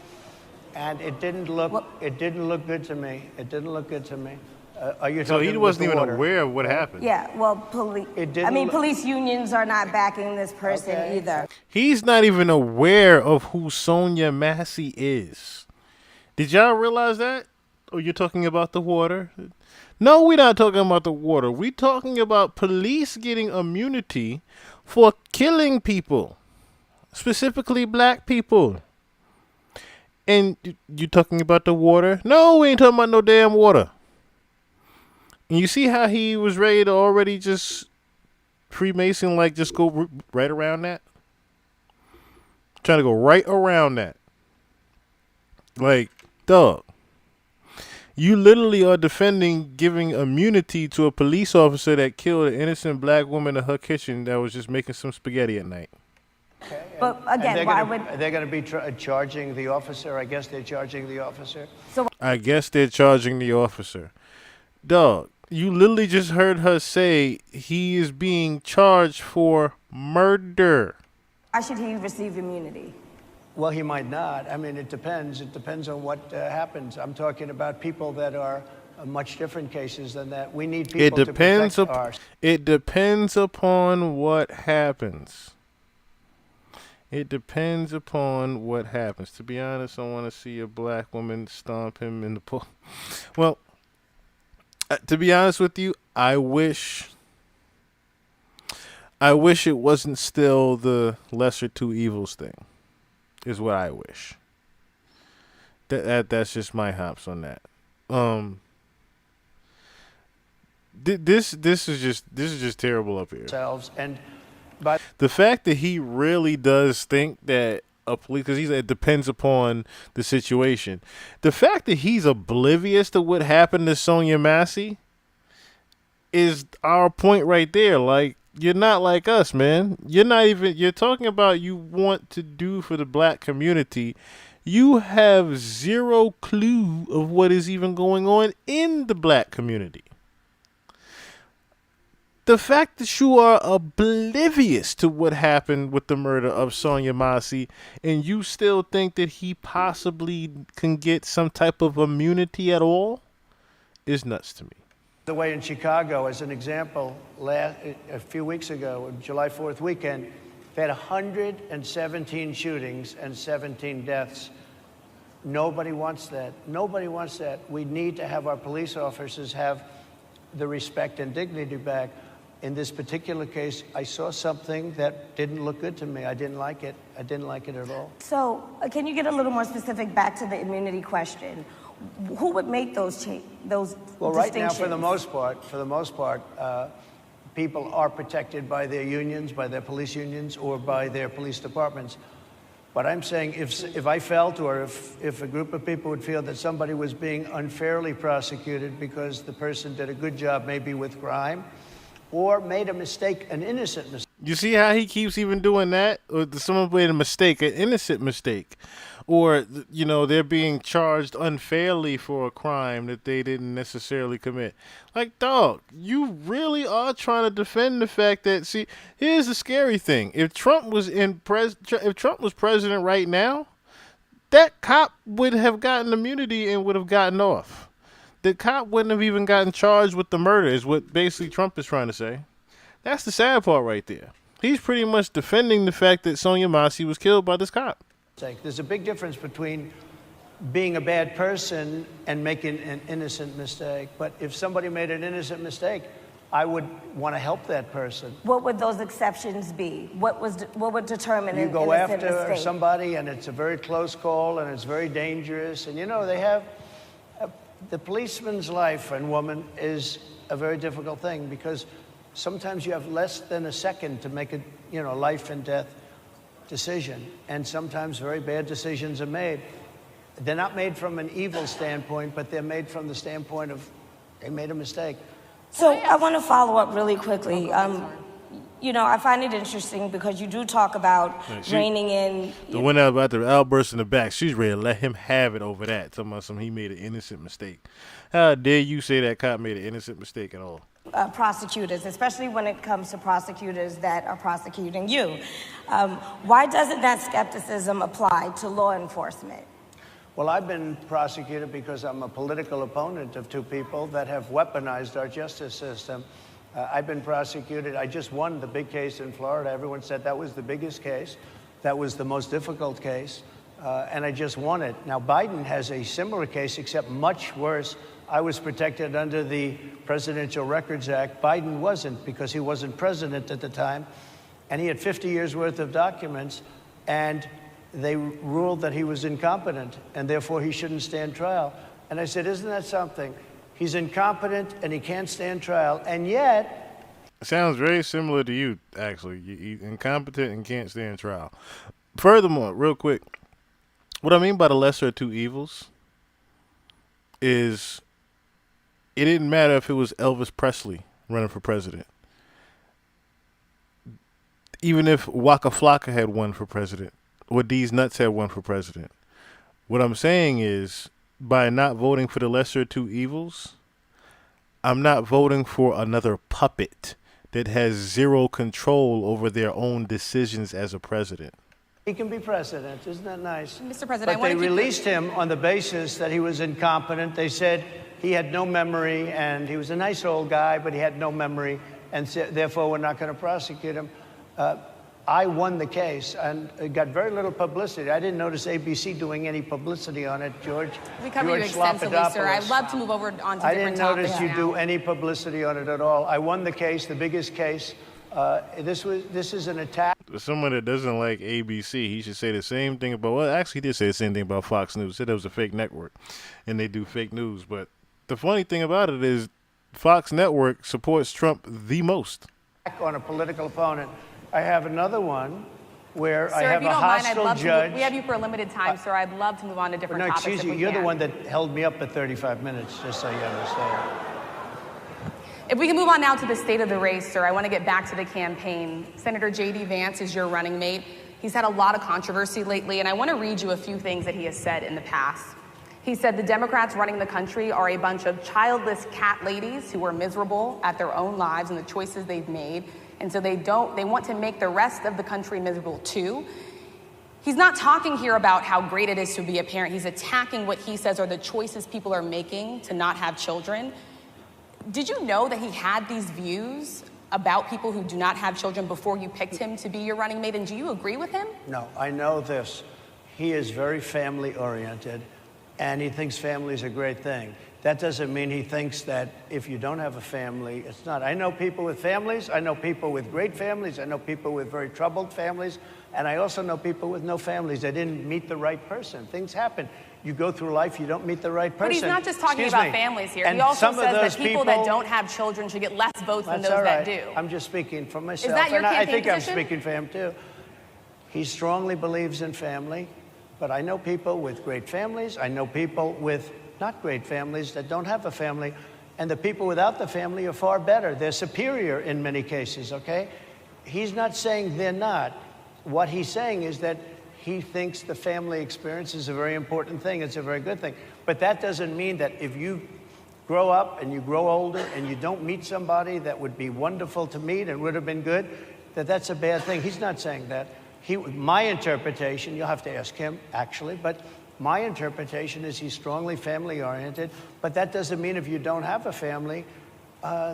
and it didn't look good to me. It didn't look good to me. Are you So talking he wasn't with the even water? aware of what happened. Yeah, well, police unions are not backing this person Okay. either. He's not even aware of who Sonia Massey is. Did y'all realize that? Or you're talking about the water? No, we're not talking about the water. We're talking about police getting immunity for killing people, specifically black people. And you talking about the water? No, we ain't talking about no damn water. And you see how he was ready to already just Freemason, like just go right around that? Trying to go right around that. Like, dog. You literally are defending giving immunity to a police officer that killed an innocent black woman in her kitchen that was just making some spaghetti at night. Okay, But again, why would... They're going to be charging the officer. I guess they're charging the officer. I guess they're charging the officer. Dog, you literally just heard her say he is being charged for murder. Why should he receive immunity? Well, he might not. I mean, it depends. It depends on what happens. I'm talking about people that are much different cases than that. We need people to protect ours. It depends upon what happens. It depends upon what happens. To be honest, I want to see a black woman stomp him in the pool. Well, to be honest with you, I wish it wasn't still the lesser two evils thing. Is what I wish. That's just my hops on that. This is just terrible up here. And but The fact that he really does think that a police, because it depends upon the situation. The fact that he's oblivious to what happened to Sonia Massey is our point right there. Like, you're not like us, man. You're talking about you want to do for the black community. You have zero clue of what is even going on in the black community. The fact that you are oblivious to what happened with the murder of Sonia Massey and you still think that he possibly can get some type of immunity at all is nuts to me. the way in Chicago, as an example, a few weeks ago, July 4th weekend, they had 117 shootings and 17 deaths. Nobody wants that. Nobody wants that. We need to have our police officers have the respect and dignity back. In this particular case, I saw something that didn't look good to me. I didn't like it. I didn't like it at all. So, can you get a little more specific back to the immunity question? Who would make those Well, right now, for the most part, people are protected by their unions, by their police unions, or by their police departments. But I'm saying if I felt, or if a group of people would feel that somebody was being unfairly prosecuted because the person did a good job maybe with crime, or made a mistake, an innocent mistake. You see how he keeps even doing that? Or someone made a mistake, an innocent mistake. Or, you know, they're being charged unfairly for a crime that they didn't necessarily commit. Like, dog, you really are trying to defend the fact that, see, here's the scary thing. If Trump was president right now, that cop would have gotten immunity and would have gotten off. The cop wouldn't have even gotten charged with the murder, is what basically Trump is trying to say. That's the sad part right there. He's pretty much defending the fact that Sonia Massey was killed by this cop. There's a big difference between being a bad person and making an innocent mistake. But if somebody made an innocent mistake, I would want to help that person. What would those exceptions be? What would determine you an go innocent after mistake? Somebody and it's a very close call and it's very dangerous. And, you know, they have... the policeman's life and woman is a very difficult thing because sometimes you have less than a second to make a, you know, life and death decision. And sometimes very bad decisions are made. They're not made from an evil standpoint, but they're made from the standpoint of they made a mistake. So I want to follow up really quickly. You know, I find it interesting because you do talk about reining in. The one about the outburst in the back, she's ready to let him have it over that. Talking about he made an innocent mistake. How dare you say that cop made an innocent mistake at all? Prosecutors, especially when it comes to prosecutors that are prosecuting you. Why doesn't that skepticism apply to law enforcement? Well, I've been prosecuted because I'm a political opponent of two people that have weaponized our justice system. I've been prosecuted. I just won the big case in Florida. Everyone said that was the biggest case. That was the most difficult case. And I just won it. Now, Biden has a similar case, except much worse. I was protected under the Presidential Records Act. Biden wasn't, because he wasn't president at the time. And he had 50 years worth of documents. And they ruled that he was incompetent, and therefore he shouldn't stand trial. And I said, isn't that something? He's incompetent and he can't stand trial, and yet... Sounds very similar to you, actually. You're incompetent and can't stand trial. Furthermore, real quick, what I mean by the lesser of two evils is it didn't matter if it was Elvis Presley running for president. Even if Waka Flocka had won for president, or D's Nuts had won for president. What I'm saying is, by not voting for the lesser of two evils, I'm not voting for another puppet that has zero control over their own decisions as a president. He can be president. Isn't that nice? Mr. President, but they released him on the basis that he was incompetent. They said he had no memory, and he was a nice old guy, but he had no memory, and therefore we're not going to prosecute him. I won the case, and it got very little publicity. I didn't notice ABC doing any publicity on it, George. We covered you extensively, sir. I'd love to move over on to different topics. I didn't notice you do any publicity on it at all. I won the case, the biggest case. This is an attack. someone that doesn't like ABC, he should say the same thing about. Well, actually, he did say the same thing about Fox News. He said it was a fake network, and they do fake news. But the funny thing about it is, Fox Network supports Trump the most. On a political opponent, I have another one where I Sir, have if you a don't mind, I'd hostile love judge. to. We have you for a limited time, sir. I'd love to move on to different No, topics. excuse if you. we You're the can. one that held me up at 35 minutes, just so you understand. If we can move on now to the state of the race, sir, I want to get back to the campaign. Senator J.D. Vance is your running mate. He's had a lot of controversy lately, and I want to read you a few things that he has said in the past. He said the Democrats running the country are a bunch of childless cat ladies who are miserable at their own lives and the choices they've made, and so they want to make the rest of the country miserable too. He's not talking here about how great it is to be a parent. He's attacking what he says are the choices people are making to not have children. Did you know that he had these views about people who do not have children before you picked him to be your running mate, and do you agree with him? No, I know this. He is very family-oriented, and he thinks family is a great thing. That doesn't mean he thinks that if you don't have a family, it's not. I know people with families. I know people with great families. I know people with very troubled families. And I also know people with no families. They didn't meet the right person. Things happen. You go through life, you don't meet the right person. But he's not just talking Excuse about me. families here. And He also some of says that those people that don't have children should get less votes than That's those all right. that do. I'm just speaking for myself. Is that your and I campaign think position? I'm speaking for him, too. He strongly believes in family, but I know people with great families. I know people with not great families that don't have a family, and the people without the family are far better. They're superior in many cases, okay? He's not saying they're not. What he's saying is that he thinks the family experience is a very important thing. It's a very good thing. But that doesn't mean that if you grow up and you grow older and you don't meet somebody that would be wonderful to meet and would have been good, that that's a bad thing. He's not saying that. My interpretation, you'll have to ask him, actually, but my interpretation is he's strongly family-oriented, but that doesn't mean if you don't have a family,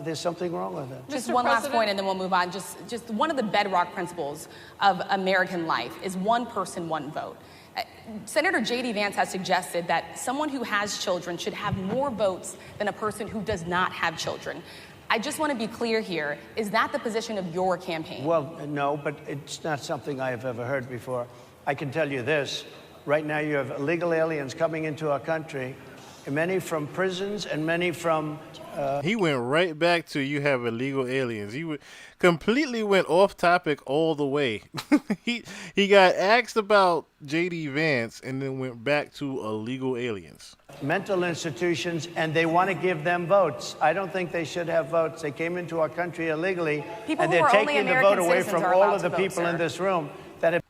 there's something wrong with it. Just Mr. one last President? point, and then we'll move on. Just one of the bedrock principles of American life is one person, one vote. Senator J.D. Vance has suggested that someone who has children should have more votes than a person who does not have children. I just want to be clear here. Is that the position of your campaign? Well, no, but it's not something I have ever heard before. I can tell you this. Right now you have illegal aliens coming into our country, many from prisons and many from... He went right back to you have illegal aliens. He completely went off topic all the way. he got asked about J.D. Vance and then went back to illegal aliens. mental institutions, and they want to give them votes. I don't think they should have votes. They came into our country illegally, People and who they're are only taking the American vote away citizens from are all allowed of the to vote, people in sir. this room that have...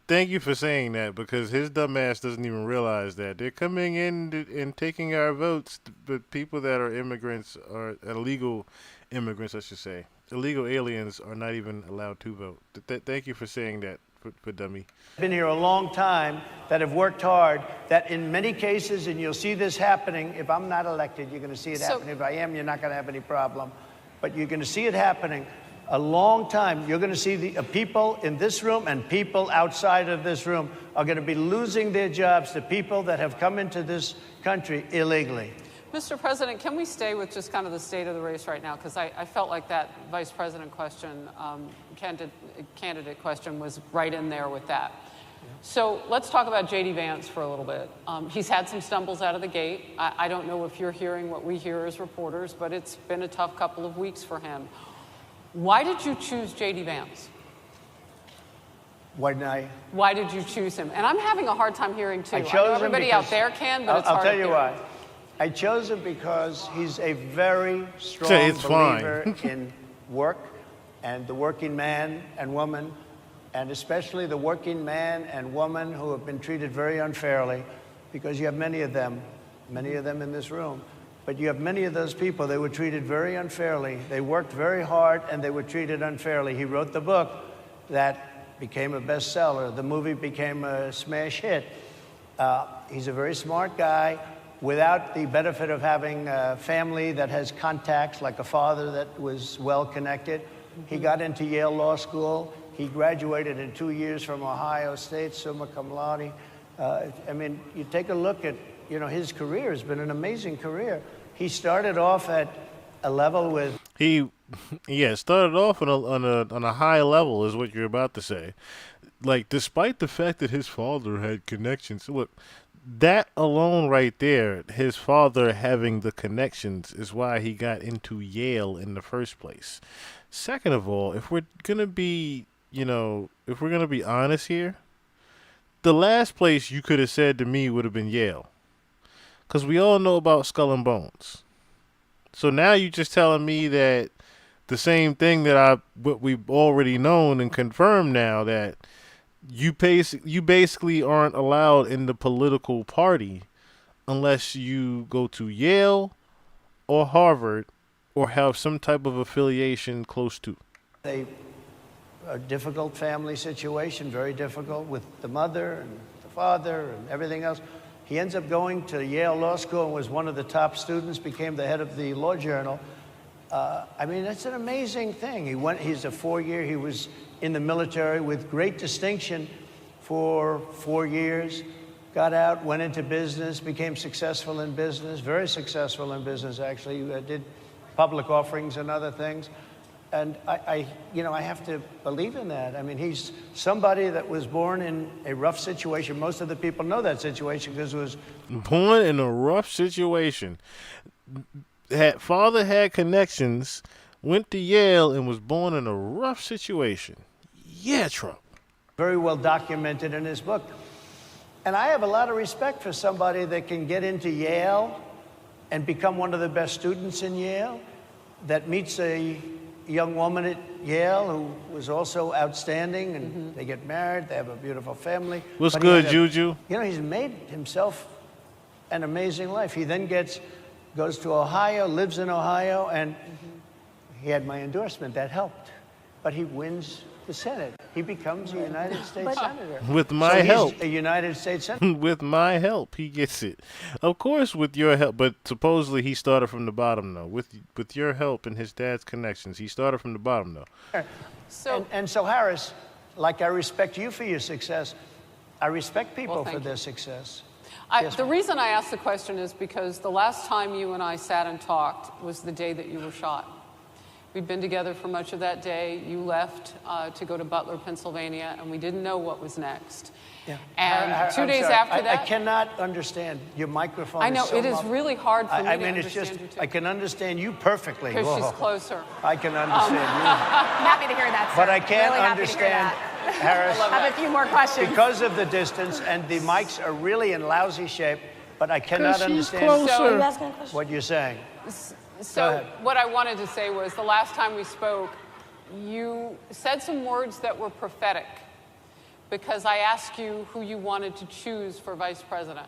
Thank you for saying that, because his dumb ass doesn't even realize that they're coming in and taking our votes, but people that are immigrants, or illegal immigrants, I should say, illegal aliens are not even allowed to vote. Thank you for saying that, for dummy. been here a long time, that have worked hard, that in many cases, and you'll see this happening, if I'm not elected, you're going to see it happening. If I am, you're not going to have any problem. But you're going to see it happening a long time. You're going to see the people in this room and people outside of this room are going to be losing their jobs to people that have come into this country illegally. Mr. President, can we stay with just kind of the state of the race right now? Because I felt like that vice president question, candidate question was right in there with that. So let's talk about J.D. Vance for a little bit. He's had some stumbles out of the gate. I don't know if you're hearing what we hear as reporters, but it's been a tough couple of weeks for him. Why did you choose J.D. Vance? Why did you choose him? And I'm having a hard time hearing, too. I I know chose him everybody because, out there can, but it's I'll hard tell to you hear. why. I chose him because he's a very strong It's fine. believer in work and the working man and woman, and especially the working man and woman who have been treated very unfairly, because you have many of them in this room. But you have many of those people, they were treated very unfairly. They worked very hard and they were treated unfairly. He wrote the book that became a bestseller. The movie became a smash hit. He's a very smart guy without the benefit of having a family that has contacts, like a father that was well connected. He got into Yale Law School. He graduated in 2 years from Ohio State, summa cum laude. I mean, you take a look at, his career has been an amazing career. He started off at a level with... He Yeah, it started off on a high level, is what you're about to say. Like, despite the fact that his father had connections, look, that alone right there, his father having the connections, is why he got into Yale in the first place. Second of all, if we're gonna be, if we're gonna be honest here, the last place you could have said to me would have been Yale, because we all know about Skull and Bones. So now you're just telling me that the same thing that what we've already known and confirmed now, that you basically aren't allowed in the political party unless you go to Yale or Harvard or have some type of affiliation close to. A difficult family situation, very difficult with the mother and the father and everything else. He ends up going to Yale Law School and was one of the top students, became the head of the law journal. I mean, it's an amazing thing. He's a 4-year, he was in the military with great distinction for 4 years, got out, went into business, became successful in business, very successful in business, actually, did public offerings and other things. And I have to believe in that. I mean, he's somebody that was born in a rough situation. Most of the people know that situation because it was born in a rough situation. Father had connections, went to Yale, and was born in a rough situation. Yeah, Trump. Very well documented in his book. And I have a lot of respect for somebody that can get into Yale and become one of the best students in Yale, that meets a young woman at Yale who was also outstanding, and they get married, they have a beautiful family. What's good, Juju? He's made himself an amazing life. He then goes to Ohio, lives in Ohio, and he had my endorsement. That helped. But he wins the Senate. He becomes a United States Senator. With my help. He's a United States Senator. With my help, he gets it. Of course, with your help. But supposedly he started from the bottom, though. With your help and his dad's connections, he started from the bottom, though. So, Harris, like I respect you for your success, I respect people for their success. The reason I asked the question is because the last time you and I sat and talked was the day that you were shot. We'd been together for much of that day. You left to go to Butler, Pennsylvania, and we didn't know what was next. Yeah. And 2 days sorry. after that... I cannot understand. Your microphone I know, is so it is really hard for me to understand you, too. I can understand you perfectly. Because she's closer. I can understand you. I'm happy to hear that, sir. But I can't really understand, Harris. I have a few more questions. Because of the distance, and the mics are really in lousy shape, but I cannot understand what you're saying. So what I wanted to say was the last time we spoke, you said some words that were prophetic because I asked you who you wanted to choose for vice president.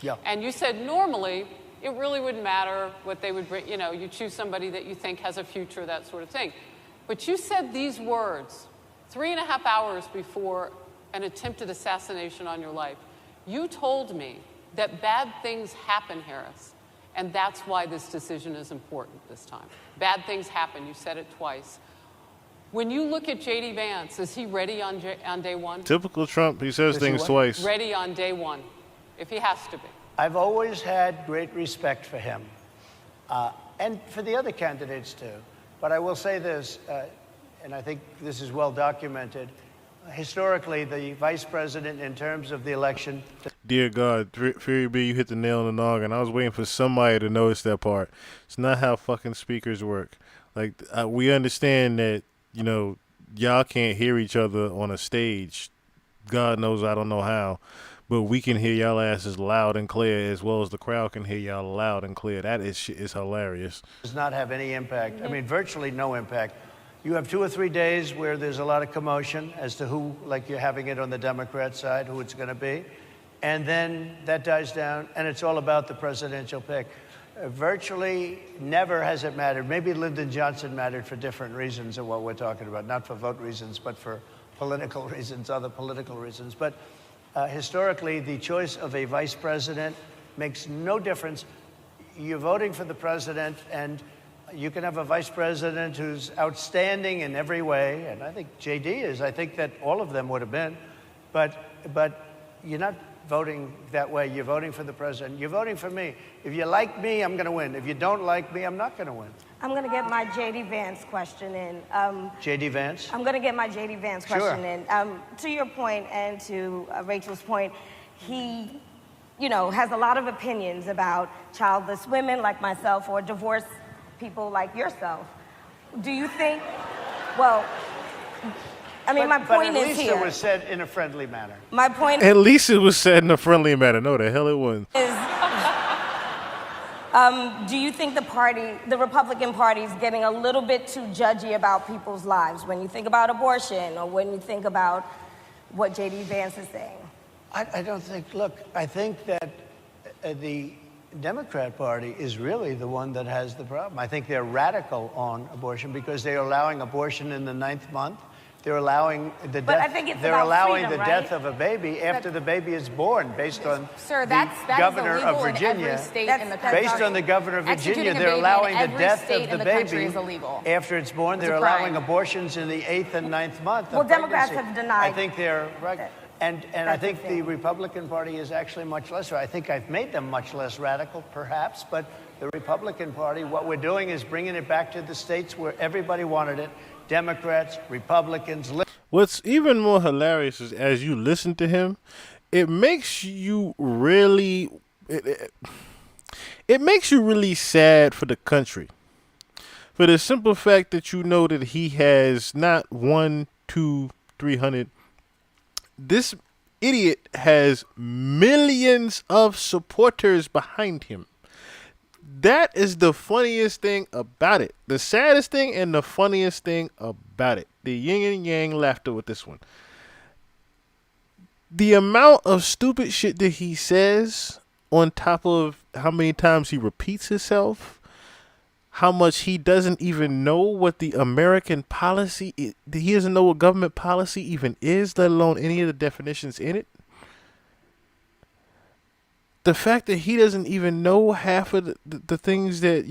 Yeah. And you said normally it really wouldn't matter what they would bring. You choose somebody that you think has a future, that sort of thing. But you said these words 3.5 hours before an attempted assassination on your life. You told me that bad things happen, Harris. And that's why this decision is important this time. Bad things happen. You said it twice. When you look at J.D. Vance, is he ready on day one? Typical Trump. He says things twice. Ready on day one, if he has to be. I've always had great respect for him, and for the other candidates, too. But I will say this, and I think this is well documented. Historically, the vice president, in terms of the election... Dear God, Fury B, you hit the nail on the noggin. I was waiting for somebody to notice that part. It's not how fucking speakers work. Like, we understand that, y'all can't hear each other on a stage. God knows I don't know how. But we can hear y'all asses loud and clear, as well as the crowd can hear y'all loud and clear. That is hilarious. Does not have any impact. I mean, virtually no impact. You have 2 or 3 days where there's a lot of commotion as to who, like you're having it on the Democrat side, who it's going to be. And then that dies down, and it's all about the presidential pick. Virtually never has it mattered. Maybe Lyndon Johnson mattered for different reasons of what we're talking about, not for vote reasons, but for political reasons, other political reasons. But historically, the choice of a vice president makes no difference. You're voting for the president, and you can have a vice president who's outstanding in every way, and I think J.D. is. I think that all of them would have been. But you're not voting that way. You're voting for the president. You're voting for me. If you like me, I'm going to win. If you don't like me, I'm not going to win. I'm going to get my J.D. Vance question in. J.D. Vance? I'm going to get my J.D. Vance question in. To your point and to Rachel's point, he, has a lot of opinions about childless women like myself or divorced people like yourself. Do you think, my point is here. At least it was said in a friendly manner. My point At least it was said in a friendly manner. No, the hell it wasn't. is, do you think the Republican Party is getting a little bit too judgy about people's lives when you think about abortion or when you think about what J.D. Vance is saying? I don't think, look, I think that the Democrat Party is really the one that has the problem. I think they're radical on abortion because they're allowing abortion in the 9th month. They're allowing the But I death. think it's They're about allowing freedom, the death of a baby after the baby is born, based on Sir, the that governor is of illegal Virginia. in every state That's- in the country. Based on the governor of Virginia, Executing a they're baby allowing in the every death state of the in the country baby is illegal. after it's born. It's They're a allowing crime. abortions in the 8th and 9th month. Well, of Democrats pregnancy. have denied I think they're right. And I That's think insane. the Republican Party is actually much less. I think I've made them much less radical, perhaps, but the Republican Party, what we're doing is bringing it back to the states where everybody wanted it. Democrats, Republicans. What's even more hilarious is as you listen to him, it makes you really, it makes you really sad for the country. For the simple fact that you know that he has not 1, 2, 300. This idiot has millions of supporters behind him. That is the funniest thing about it. The saddest thing and the funniest thing about it. The yin and yang laughter with this one. The amount of stupid shit that he says, on top of how many times he repeats himself, how much he doesn't even know what the American policy is. He doesn't know what government policy even is, let alone any of the definitions in it. The fact that he doesn't even know half of the things that,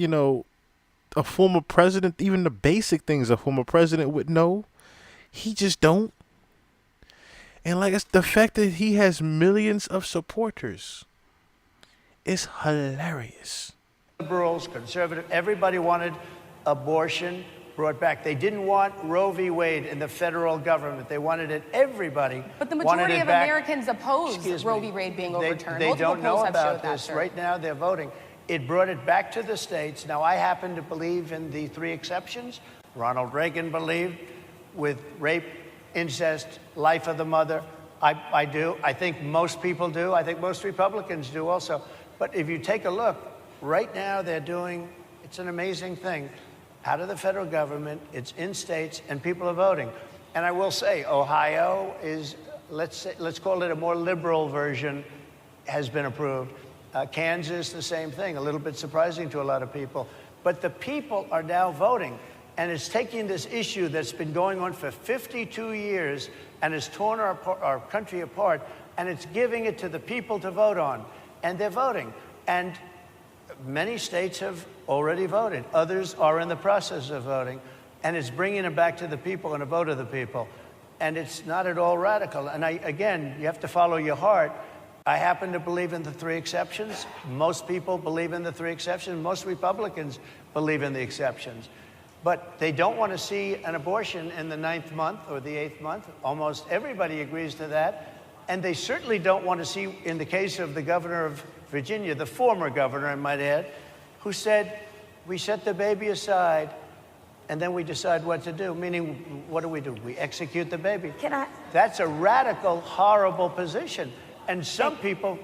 a former president, even the basic things a former president would know, he just don't. And it's the fact that he has millions of supporters is hilarious. Liberals, conservative, everybody wanted abortion brought back. They didn't want Roe v. Wade in the federal government. They wanted it, everybody But the wanted majority it of back. Americans oppose Excuse Roe me. v. Wade being They overturned. don't Multiple know polls have about showed that, this. sir. Right now, they're voting. It brought it back to the states. Now, I happen to believe in the 3 exceptions. Ronald Reagan believed with rape, incest, life of the mother. I do. I think most people do. I think most Republicans do also. But if you take a look, right now they're doing, it's an amazing thing, out of the federal government, it's in states, and people are voting. And I will say, Ohio is, let's call it a more liberal version, has been approved. Kansas, the same thing, a little bit surprising to a lot of people. But the people are now voting. And it's taking this issue that's been going on for 52 years and has torn our country apart, and it's giving it to the people to vote on. And they're voting. And many states have already voted. Others are in the process of voting. And it's bringing it back to the people and a vote of the people. And it's not at all radical. And again, you have to follow your heart. I happen to believe in the 3 exceptions. Most people believe in the 3 exceptions. Most Republicans believe in the exceptions. But they don't want to see an abortion in the 9th month or the 8th month. Almost everybody agrees to that. And they certainly don't want to see, in the case of the governor of Virginia, the former governor, I might add, who said, we set the baby aside and then we decide what to do. Meaning, what do? We execute the baby. That's a radical, horrible position. And some people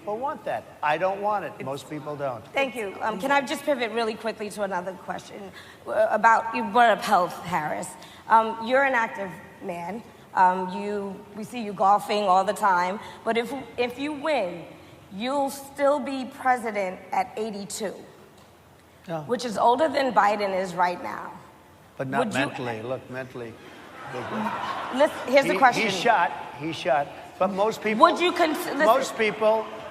want that. I don't want it. Most people don't. Thank you. Can I just pivot really quickly to another question about, you brought up health, Harris. You're an active man. We see you golfing all the time. But if you win, you'll still be president at 82, which is older than Biden is right now. But not mentally. Look, mentally. Here's the question. He's shot. But most people,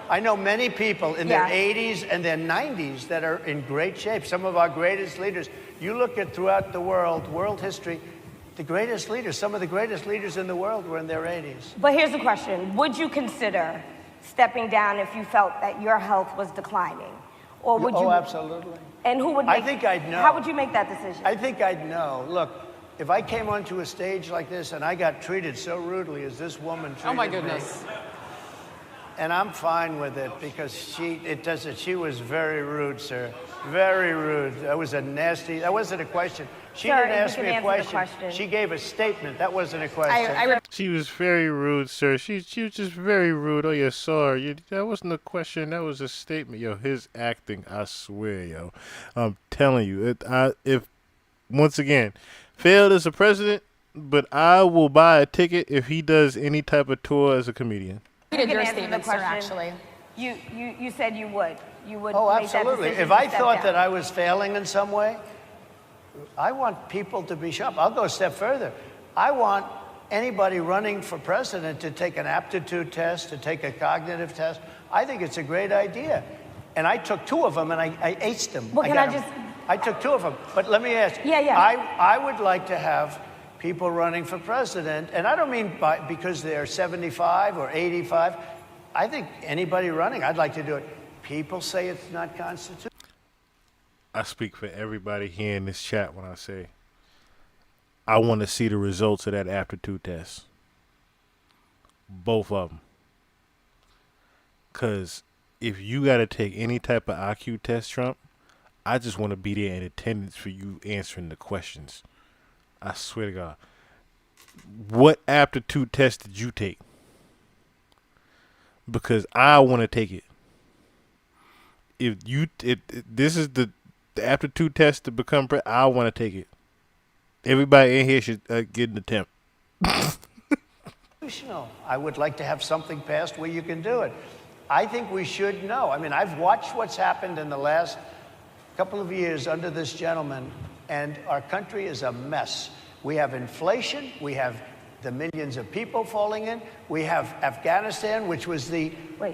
I know many people in their 80s and their 90s that are in great shape. Some of our greatest leaders. You look at throughout the world history, the greatest leaders, some of the greatest leaders in the world were in their 80s. But here's the question. Would you consider stepping down if you felt that your health was declining? Or would you? Oh, absolutely. And who would I make, think I'd know. How would you make that decision? I think I'd know. Look, if I came onto a stage like this and I got treated so rudely as this woman treated Oh my me, goodness. and I'm fine with it because she was very rude, sir. Very rude. That wasn't a question. She Sir, didn't if you ask can me a answer the question. question. She gave a statement. That wasn't a question. She was very rude, sir. She was just very rude. Oh, yeah, sorry. That wasn't a question. That was a statement. Yo, his acting, I swear, yo. I'm telling you. If once again, failed as a president, but I will buy a ticket if he does any type of tour as a comedian. You did your answer the statement, sir, question. actually. You said you would. You would Oh, make that absolutely. decision If to I step thought down. that I was failing in some way, I want people to be sharp. I'll go a step further. I want anybody running for president to take an aptitude test, to take a cognitive test. I think it's a great idea. And I took 2 of them and I aced them. Well, I took 2 of them. But let me ask you. Yeah. I would like to have people running for president, and I don't mean because they're 75 or 85. I think anybody running, I'd like to do it. People say it's not constitutional. I speak for everybody here in this chat when I say I want to see the results of that aptitude test. Both of them. Because if you got to take any type of IQ test, Trump, I just want to be there in attendance for you answering the questions. I swear to God. What aptitude test did you take? Because I want to take it. This is the aptitude test to become president, I want to take it. Everybody in here should get an attempt. I would like to have something passed where you can do it. I think we should know. I mean, I've watched what's happened in the last couple of years under this gentleman, and our country is a mess. We have inflation. We have the millions of people falling in. We have Afghanistan, which was the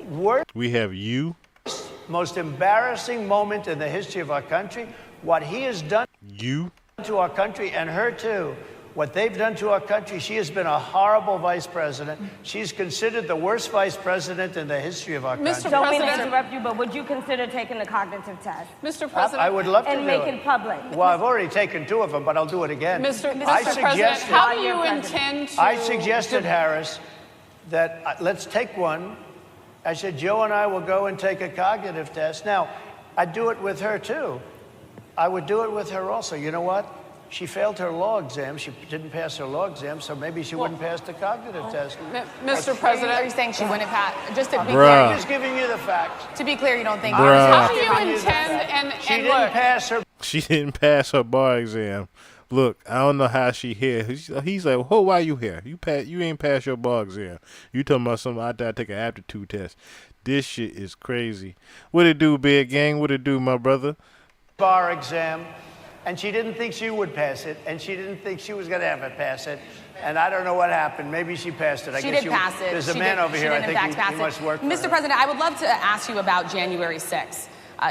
worst. We have you. Most embarrassing moment in the history of our country. What he has done to our country, and her too, what they've done to our country. She has been a horrible vice president. She's considered the worst vice president in the history of our country. Don't mean to interrupt you, but would you consider taking the cognitive test? Mr. President. I would love to and do make it. it public. Well, I've already taken 2 of them, but I'll do it again. Mr. President, how do you intend to... I suggested, Harris, that let's take one. I said, Joe and I will go and take a cognitive test. Now, I'd do it with her, too. I would do it with her also. You know what? She failed her law exam. She didn't pass her law exam, so maybe she wouldn't pass the cognitive test. Mr. President... Are you saying she wouldn't pass? Just to be clear. I'm just giving you the facts. To be clear, you don't think... How do you intend... She didn't pass her... She didn't pass her bar exam. Look, I don't know how she here. He's like, oh, why you here? You ain't passed your bar exam. You talking about something I gotta take an aptitude test. This shit is crazy. What it do, big gang? What it do, my brother? Bar exam, and she didn't think she would pass it, and she didn't think she was going to ever pass it. And I don't know what happened. Maybe she passed it. She did pass it. There's a man over here. I think he must work for her. Mr. President, I would love to ask you about January 6th.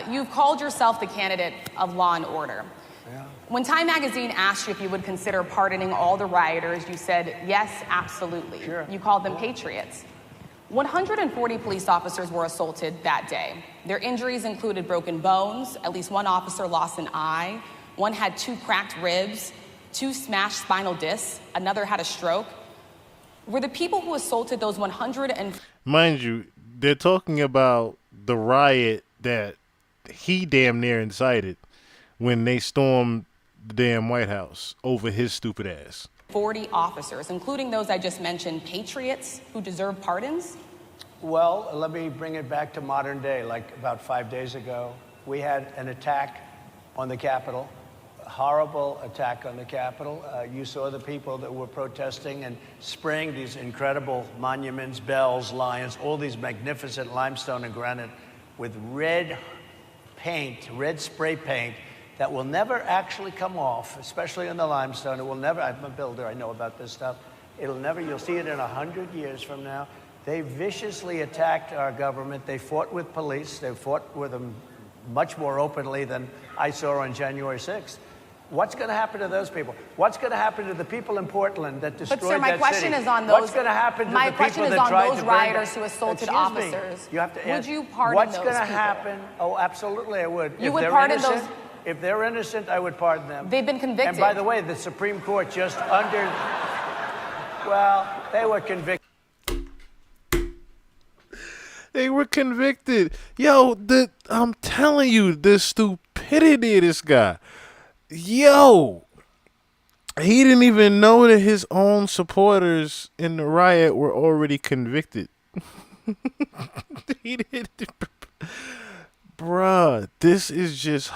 You've called yourself the candidate of law and order. Yeah. When Time Magazine asked you if you would consider pardoning all the rioters, you said, yes, absolutely. Sure. You called them patriots. 140 police officers were assaulted that day. Their injuries included broken bones, at least 1 officer lost an eye, 1 had 2 cracked ribs, 2 smashed spinal discs, another had a stroke. Were the people who assaulted those 100 and... Mind you, they're talking about the riot that he damn near incited when they stormed the damn White House over his stupid ass. 40 officers, including those I just mentioned, patriots who deserve pardons? Well, let me bring it back to modern day. Like about 5 days ago, we had an attack on the Capitol, a horrible attack on the Capitol. You saw the people that were protesting and spraying these incredible monuments, bells, lions, all these magnificent limestone and granite with red paint, red spray paint, that will never actually come off, especially in the limestone. It will never, I'm a builder, I know about this stuff. It'll never, you'll see it in 100 years from now. They viciously attacked our government. They fought with police. They fought with them much more openly than I saw on January 6th. What's going to happen to those people? What's going to happen to the people in Portland that destroyed that city? But sir, my question is on those. What's going to happen to the people that tried to burn rioters who assaulted officers. You have to would you pardon what's those going to people? happen? Oh, absolutely, I would. You would pardon those. If they're innocent, I would pardon them. They've been convicted. And by the way, the Supreme Court just well, they were convicted. They were convicted. Yo, I'm telling you, the stupidity of this guy. Yo, he didn't even know that his own supporters in the riot were already convicted. He didn't. Bruh, this is just,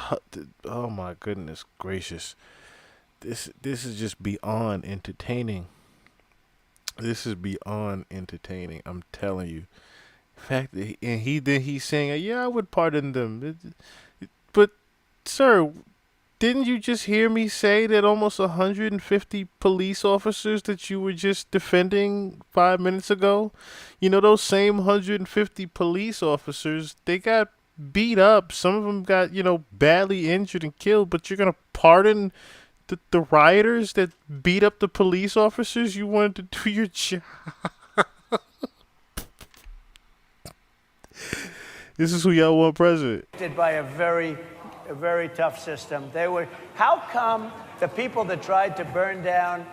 oh my goodness gracious. This is just beyond entertaining. This is beyond entertaining. I'm telling you. In fact, he's saying, yeah, I would pardon them. But, sir, didn't you just hear me say that almost 150 police officers that you were just defending 5 minutes ago? You know, those same 150 police officers, they got beat up. Some of them got, badly injured and killed. But you're going to pardon the rioters that beat up the police officers? You wanted to do your job. This is who y'all want president. By a very tough system. How come the people that tried to burn down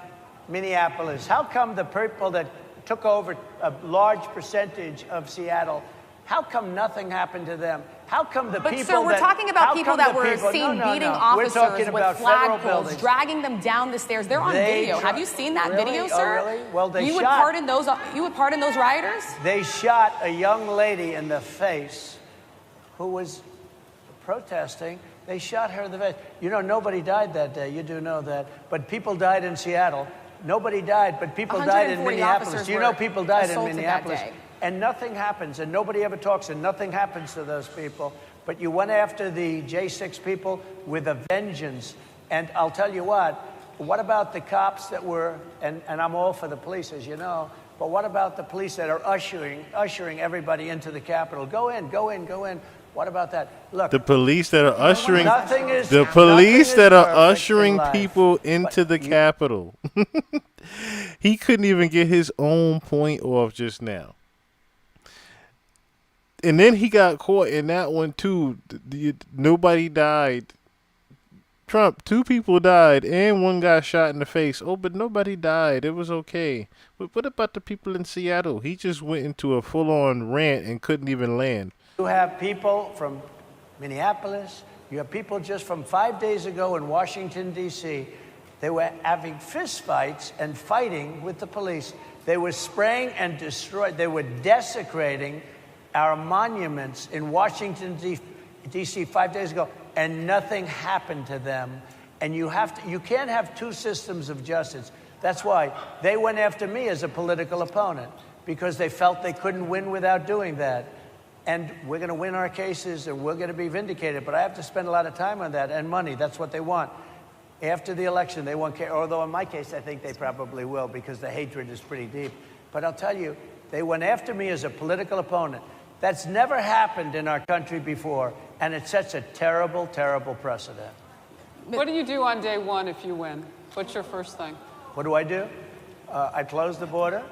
Minneapolis, how come the people that took over a large percentage of Seattle, how come nothing happened to them? How come the people sir, we're talking about people that were seen beating officers with flagpoles, dragging them down the stairs. They're on video. Have you seen that video, sir? Oh, really? Well, you would pardon those rioters? They shot a young lady in the face who was protesting. They shot her in the face. Nobody died that day. You do know that. But people died in Seattle. Nobody died, but people died in Minneapolis. You know people died in Minneapolis. And nothing happens, and nobody ever talks, and nothing happens to those people. But you went after the J6 people with a vengeance. And I'll tell you what about the cops that were, and I'm all for the police, as you know, but what about the police that are ushering everybody into the Capitol? Go in. What about that? Look, the police that are ushering people into the Capitol. He couldn't even get his own point off just now. And then he got caught in that one too. Nobody died. Trump, 2 people died and 1 got shot in the face. Oh, but nobody died. It was okay. But what about the people in Seattle? He just went into a full-on rant and couldn't even land. You have people from Minneapolis. You have people just from 5 days ago in Washington, D.C. They were having fistfights and fighting with the police. They were spraying and destroying. They were desecrating our monuments in Washington, D.C. 5 days ago, and nothing happened to them. And you can't have 2 systems of justice. That's why they went after me as a political opponent, because they felt they couldn't win without doing that. And we're going to win our cases, and we're going to be vindicated. But I have to spend a lot of time on that, and money. That's what they want. After the election, they won't care. Although in my case, I think they probably will, because the hatred is pretty deep. But I'll tell you, they went after me as a political opponent. That's never happened in our country before, and it sets a terrible, terrible precedent. What do you do on day 1 if you win? What's your first thing? What do? I close the border.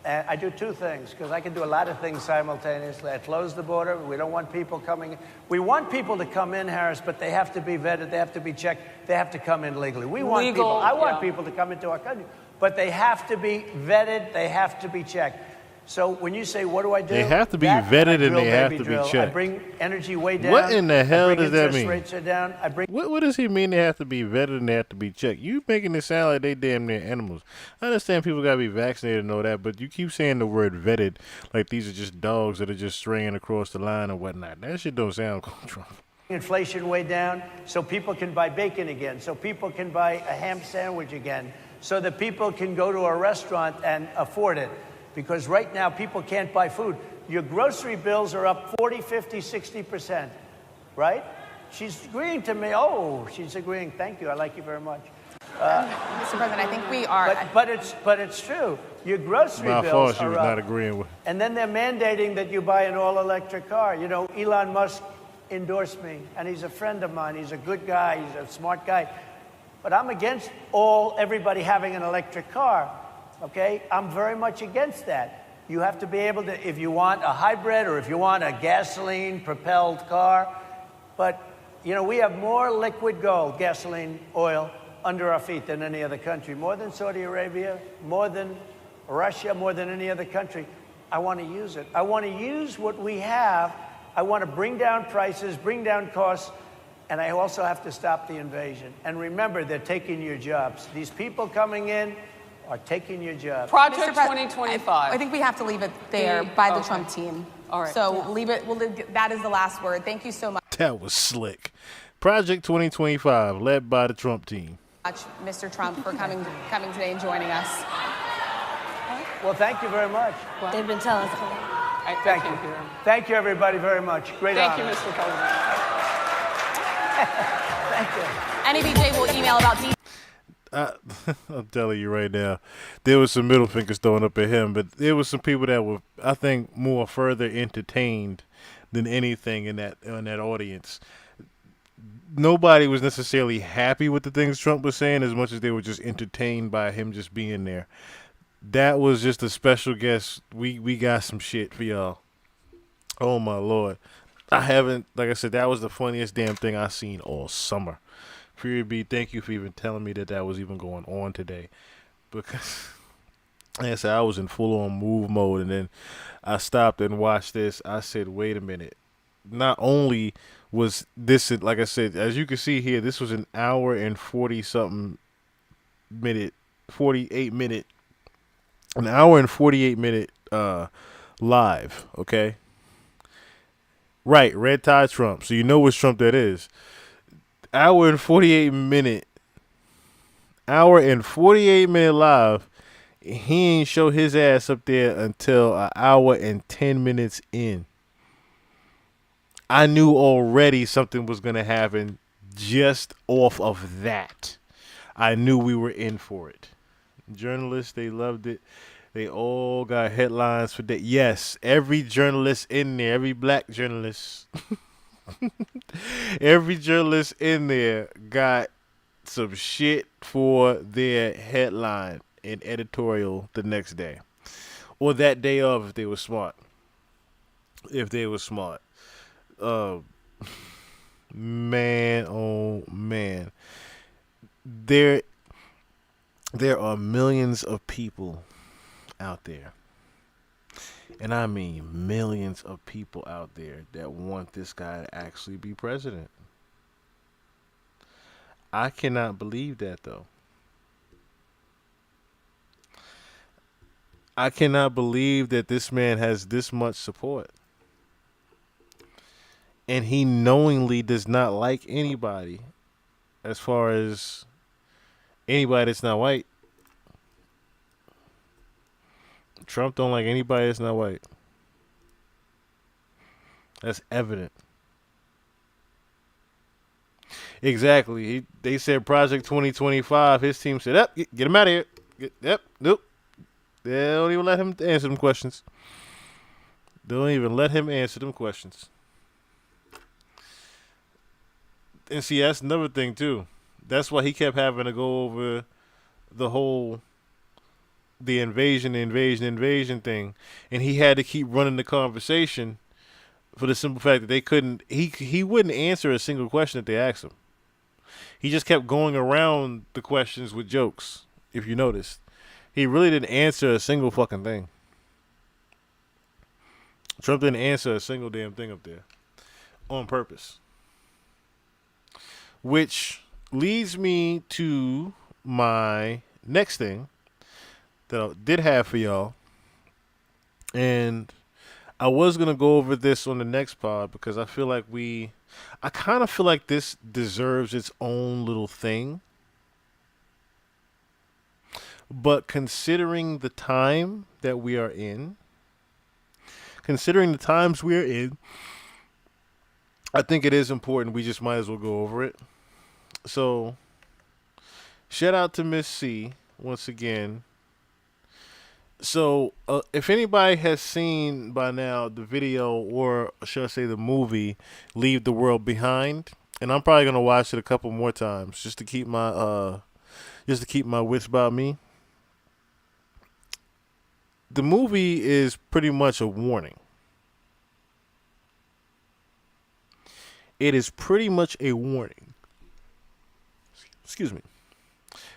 And I do 2 things, because I can do a lot of things simultaneously. I close the border. We don't want people coming in. We want people to come in, Harris, but they have to be vetted. They have to be checked. They have to come in legally. I want people to come into our country, but they have to be vetted. They have to be checked. So when you say, what do I do? They have to be vetted and they have to be checked. I bring energy way down. What in the hell does that mean? Rates are down. What does he mean they have to be vetted and they have to be checked? You making it sound like they damn near animals. I understand people got to be vaccinated and all that, but you keep saying the word vetted like these are just dogs that are just straying across the line or whatnot. That shit don't sound cool, Trump. Inflation way down so people can buy bacon again, so people can buy a ham sandwich again, so that people can go to a restaurant and afford it. Because right now, people can't buy food. Your grocery bills are up 40, 50, 60%, right? She's agreeing to me. Oh, she's agreeing. Thank you. I like you very much. Mr. President, I think we are. But it's true. Your grocery bills are up. My fault she was not agreeing with. And then they're mandating that you buy an all-electric car. You know, Elon Musk endorsed me, and he's a friend of mine. He's a good guy. He's a smart guy. But I'm against everybody having an electric car, okay? I'm very much against that. You have to be able to, if you want a hybrid or if you want a gasoline-propelled car. But, you know, we have more liquid gold, gasoline, oil, under our feet than any other country. More than Saudi Arabia, more than Russia, more than any other country. I want to use it. I want to use what we have. I want to bring down prices, bring down costs, and I also have to stop the invasion. And remember, they're taking your jobs. These people coming in are taking your jobs. Project 2025. I think we have to leave it there by the Trump team. All right. So leave it. That is the last word. Thank you so much, That was slick. Project 2025, led by the Trump team. Mr. Trump, for coming today and joining us. Well, thank you very much. They've been telling us. Thank you. Thank you, everybody, very much. Great Thank honor. you, Mr. President. Thank you. NABJ will email about I'm telling you right now, there was some middle fingers thrown up at him, but there was some people that were, I think, more further entertained than anything in that audience. Nobody was necessarily happy with the things Trump was saying as much as they were just entertained by him just being there. That was just a special guest. We got some shit for y'all. Oh my Lord. Like I said, that was the funniest damn thing I've seen all summer. Period B, thank you for even telling me that was even going on today. Because, like I said, I was in full-on move mode, and then I stopped and watched this. I said, wait a minute. Not only was this, like I said, as you can see here, this was an hour and 40-something minute, 48-minute, an hour and 48-minute live, okay? Right, Red Tide Trump. So you know which Trump that is. Hour and 48-minute live. He ain't show his ass up there until an hour and 10 minutes in. I knew already something was going to happen just off of that. I knew we were in for it. Journalists, they loved it. They all got headlines for that. Yes, every journalist in there, every black journalist, every journalist in there got some shit for their headline and editorial the next day. Or that day of if they were smart. Man, oh man. There are millions of people out there, and I mean millions of people out there that want this guy to actually be president. I cannot believe that, though. I cannot believe that this man has this much support. And he knowingly does not like anybody, as far as anybody that's not white. Trump don't like anybody that's not white. That's evident. Exactly. They said Project 2025. His team said, "Up, get him out of here." Nope. They don't even let him answer them questions. Don't even let him answer them questions. And see, that's another thing too. That's why he kept having to go over the invasion thing, and he had to keep running the conversation for the simple fact that they couldn't. He wouldn't answer a single question that they asked him. He just kept going around the questions with jokes. If you noticed, he really didn't answer a single fucking thing. Trump didn't answer a single damn thing up there on purpose. Which leads me to my next thing that I did have for y'all. And I was going to go over this on the next pod because I feel like I kind of feel like this deserves its own little thing. But considering the time that we are in, considering the times we're in, I think it is important. We just might as well go over it. So, shout out to Miss C once again. So, if anybody has seen by now the video, or should I say the movie, Leave the World Behind, and I'm probably gonna watch it a couple more times just to keep my wits about me. The movie is pretty much a warning. It is pretty much a warning. Excuse me.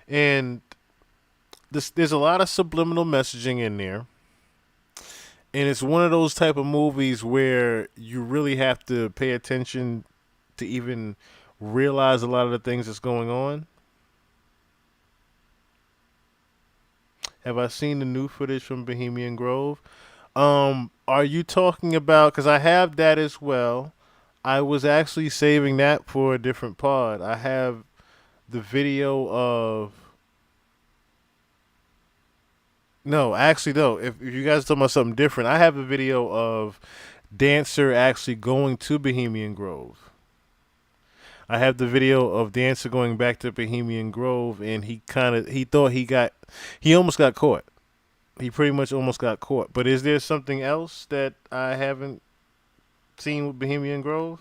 And there's a lot of subliminal messaging in there. And it's one of those type of movies where you really have to pay attention to even realize a lot of the things that's going on. Have I seen the new footage from Bohemian Grove? Are you talking about, because I have that as well. I was actually saving that for a different pod. I have the video of, no, actually, no. If you guys are talking about something different, I have a video of Dancer actually going to Bohemian Grove. I have the video of Dancer going back to Bohemian Grove, and he almost got caught. He pretty much almost got caught. But is there something else that I haven't seen with Bohemian Grove?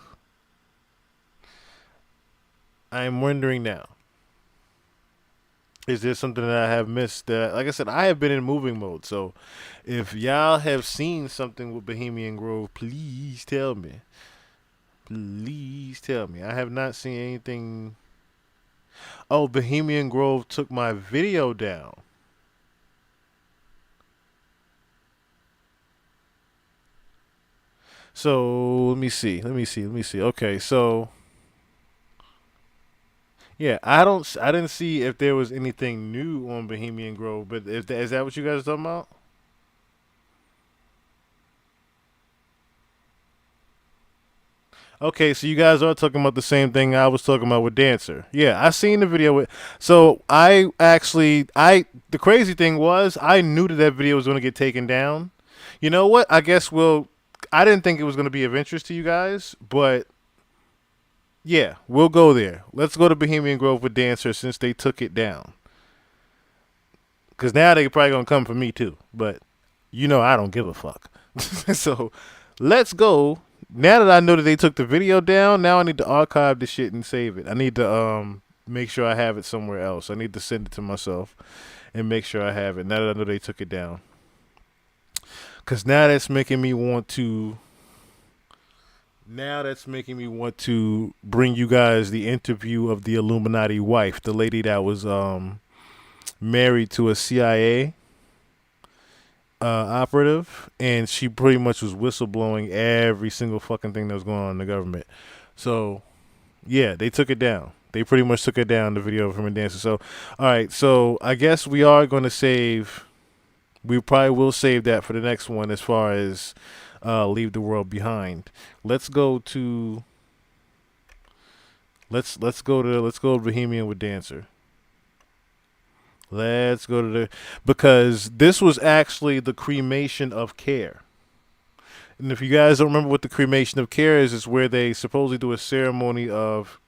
I'm wondering now. Is there something that I have missed? Like I said, I have been in moving mode. So if y'all have seen something with Bohemian Grove, please tell me. Please tell me. I have not seen anything. Oh, Bohemian Grove took my video down. So let me see. Okay, so yeah, I didn't see if there was anything new on Bohemian Grove, but is that what you guys are talking about? Okay, so you guys are talking about the same thing I was talking about with Dancer. Yeah, I seen the video with. So the crazy thing was I knew that video was going to get taken down. You know what? I didn't think it was going to be of interest to you guys, but yeah, we'll go there. Let's go to Bohemian Grove with Dancer since they took it down. Because now they're probably going to come for me too, but I don't give a fuck. So let's go. Now that I know that they took the video down, now I need to archive the shit and save it. I need to make sure I have it somewhere else. I need to send it to myself and make sure I have it now that I know they took it down. Because now that's making me want to bring you guys the interview of the Illuminati wife, the lady that was married to a CIA operative, and she pretty much was whistleblowing every single fucking thing that was going on in the government. So yeah, they took it down. They pretty much took it down, the video of him and Dancer. So all right, so I guess we probably will save that for the next one as far as Leave the World Behind. Let's go to Bohemian with Dancer. Let's go to because this was actually the cremation of care. And if you guys don't remember what the cremation of care is, it's where they supposedly do a ceremony of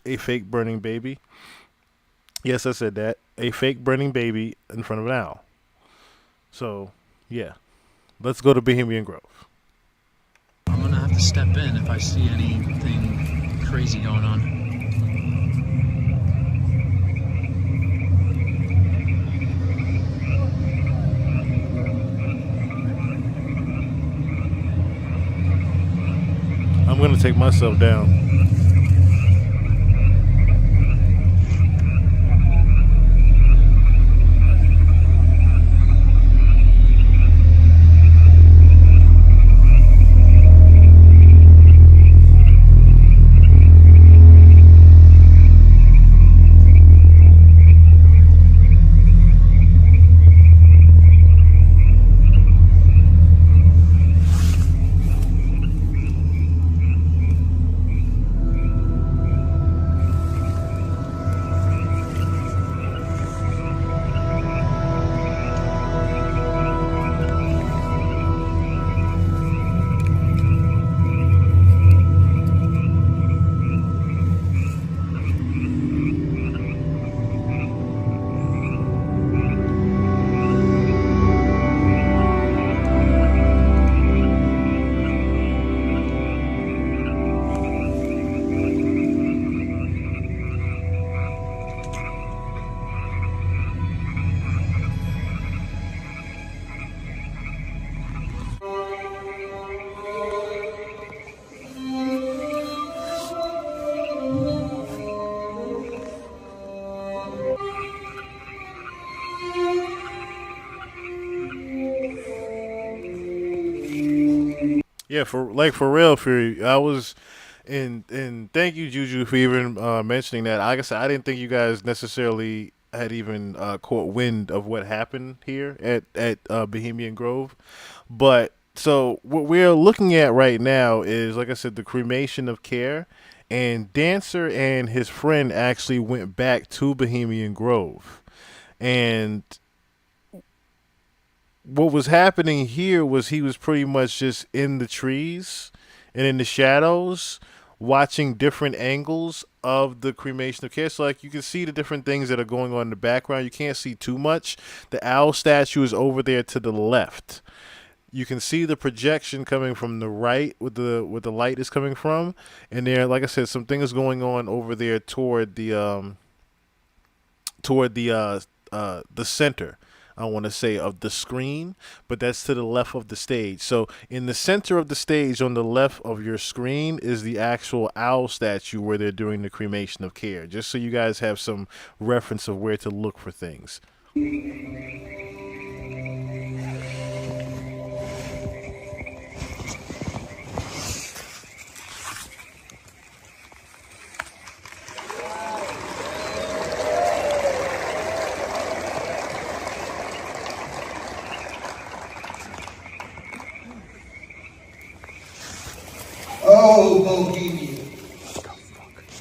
a fake burning baby. Yes, I said that. A fake burning baby in front of an owl. So, yeah. Let's go to Bohemian Grove. I'm going to have to step in if I see anything crazy going on. I'm going to take myself down. Yeah, for real, Fury. I was, and thank you, Juju, for even mentioning that. Like I said, I didn't think you guys necessarily had even caught wind of what happened here at Bohemian Grove, but so what we're looking at right now is, like I said, the cremation of Care, and Dancer and his friend actually went back to Bohemian Grove, and what was happening here was he was pretty much just in the trees and in the shadows watching different angles of the cremation of Care. So like you can see the different things that are going on in the background. You can't see too much. The owl statue is over there to the left. You can see the projection coming from the right with the light is coming from. And there, like I said, some things going on over there toward the center, I want to say, of the screen, but that's to the left of the stage. So in the center of the stage on the left of your screen is the actual owl statue where they're doing the cremation of Care, just so you guys have some reference of where to look for things. Oh, Bohemia,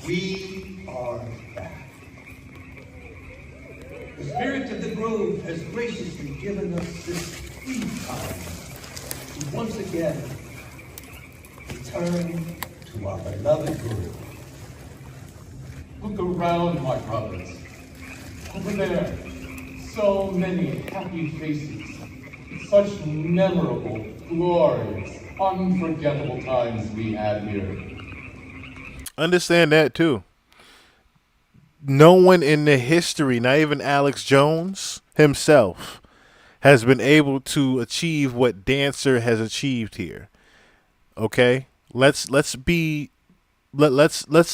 we are back. The spirit of the grove has graciously given us this free time to once again return to our beloved grove. Look around, my brothers. Over there, so many happy faces. Such memorable, glorious, unforgettable times we had here. Understand that too. No one in the history, not even Alex Jones himself, has been able to achieve what Dancer has achieved here. Okay? Let's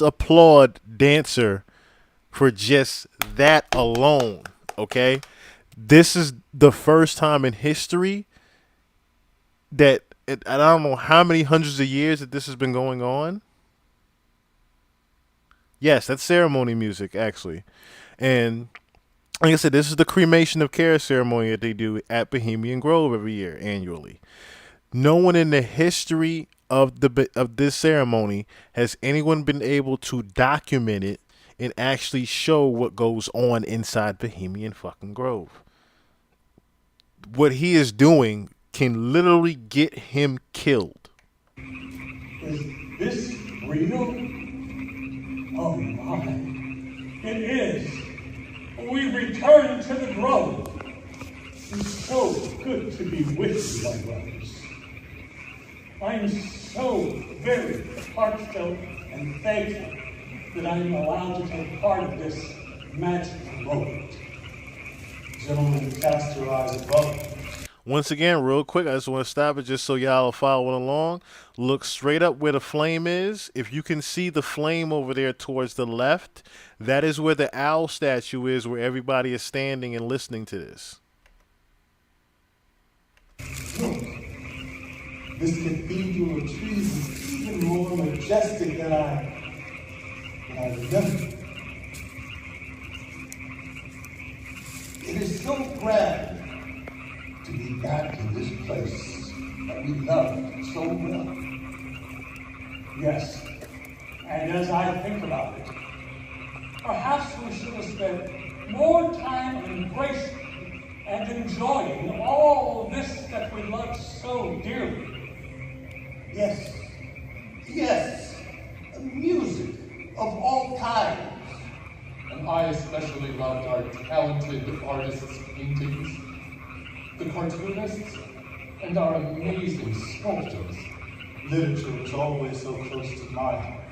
applaud Dancer for just that alone. Okay? This is the first time in history that I don't know how many hundreds of years that this has been going on. Yes, that's ceremony music, actually. And like I said, this is the cremation of Care ceremony that they do at Bohemian Grove every year, annually. No one in the history of this ceremony has anyone been able to document it and actually show what goes on inside Bohemian fucking Grove. What he is doing can literally get him killed. Is this real? Oh my, it is. We return to the grove. It's so good to be with you, my brothers. I'm so very heartfelt and thankful that I'm allowed to take part of this magical moment. Gentlemen, cast your eyes above. Once again, real quick, I just want to stop it just so y'all are following along. Look straight up where the flame is. If you can see the flame over there towards the left, that is where the owl statue is, where everybody is standing and listening to this. Look, this cathedral of trees is even more majestic than I remember. It is so grand to be back in this place that we loved so well. Yes, and as I think about it, perhaps we should have spent more time embracing and enjoying all this that we love so dearly. Yes, yes, music of all kinds. And I especially loved our talented artists' paintings, the cartoonists, and our amazing sculptors. Literature was always so close to my heart.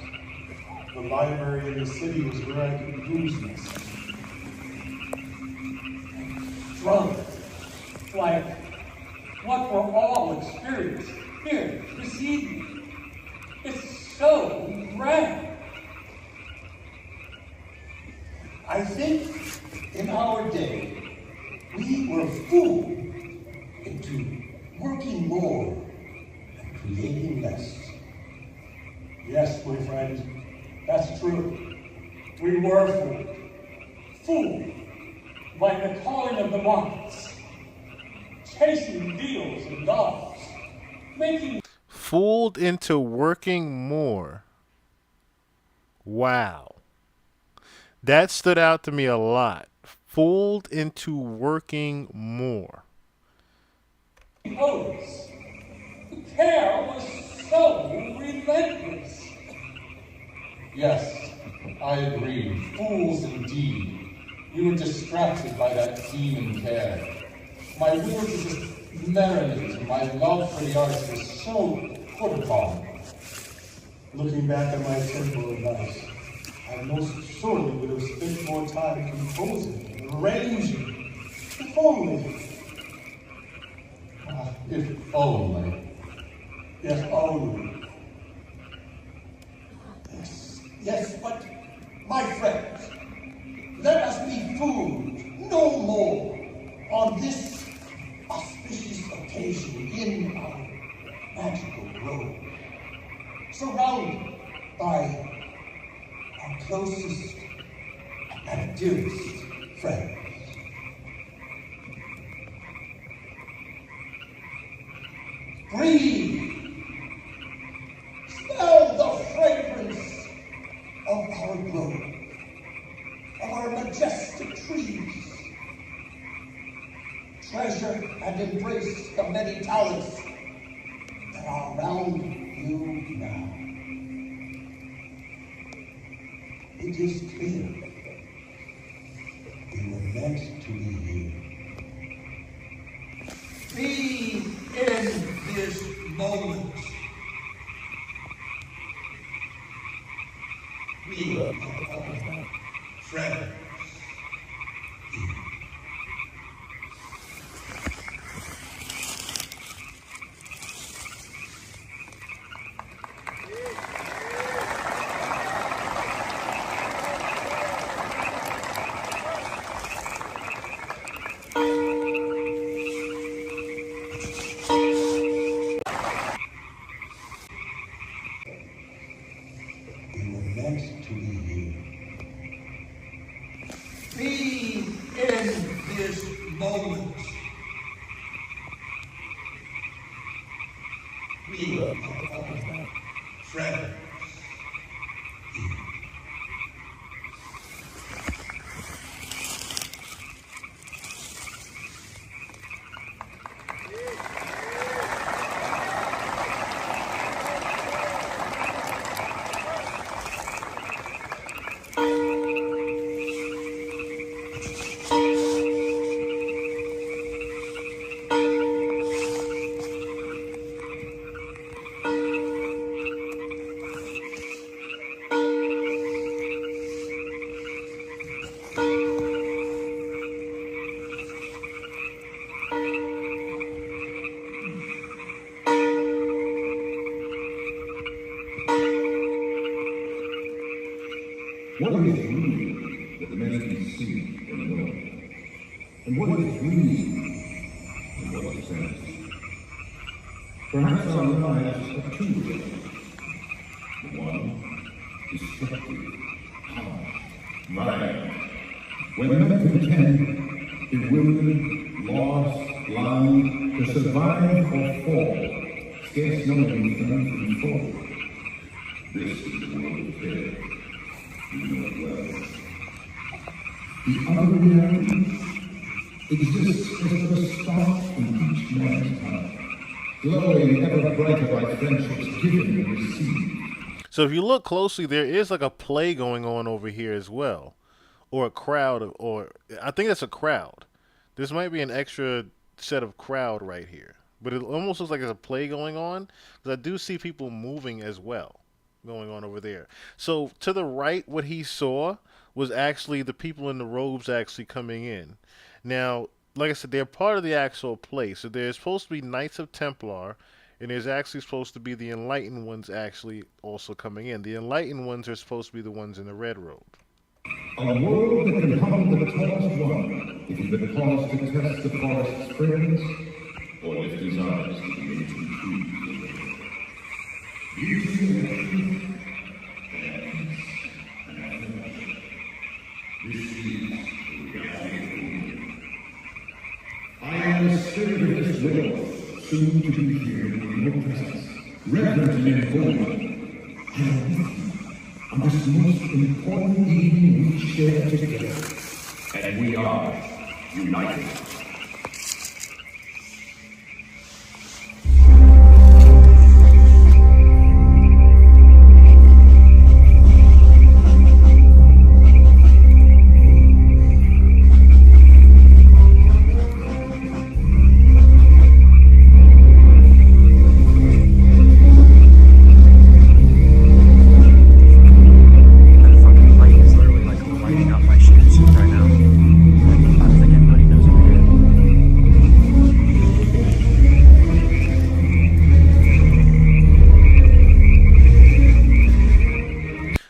The library in the city was where I could lose myself. Drunk, like what we're all experiencing here this evening. It's so grand. I think in our day, we were fooled into working more and creating Yes, my friend, that's true. We were fooled. Fooled by the calling of the markets, chasing deals and dollars, making... Fooled into working more. Wow. That stood out to me a lot. Fooled into working more. Oaths. The care was so relentless. Yes, I agree. Fools indeed. We were distracted by that demon care. My will to just marinate and my love for the arts was so put upon. Looking back at my temporal advice, I most surely would have spent more time composing and arranging. If only. If only. Yes, only. Yes, but, my friends, let us be fooled no more on this auspicious occasion in our magical grove, surrounded by our closest and dearest friends. Breathe. Smell the fragrance of our grove, of our majestic trees. Treasure and embrace the many talents that are around you now. It is clear we were meant to be here. Be in this moment. We are friends. What is real that men can see and know? And what is real and what is fantasy? Perhaps our lives are two ways. The one, destructive, harsh, violent. When men contend, bewildered, lost, blind, to survive or fall, scarce knowing anything forward. This is the world of fair. You know it well. The other reality exists as a spark in each man's heart, glowing ever brighter by friendships given and received. So if you look closely, there is like a play going on over here as well, or a crowd, or I think that's a crowd. This might be an extra set of crowd right here, but it almost looks like there's a play going on, because I do see people moving as well going on over there. So to the right, what he saw was actually the people in the robes actually coming in. Now, like I said, they're part of the actual play. So there's supposed to be Knights of Templar, and there's actually supposed to be the Enlightened ones actually also coming in. The Enlightened ones are supposed to be the ones in the red robe. A world that can humble the tallest one, if he but pause to test the forest's friends, or if desires to the ancient trees. Beauty and truth widow, soon to be here in your presence, reverently and boldly. I am with you on this most important evening we share together, and we are united.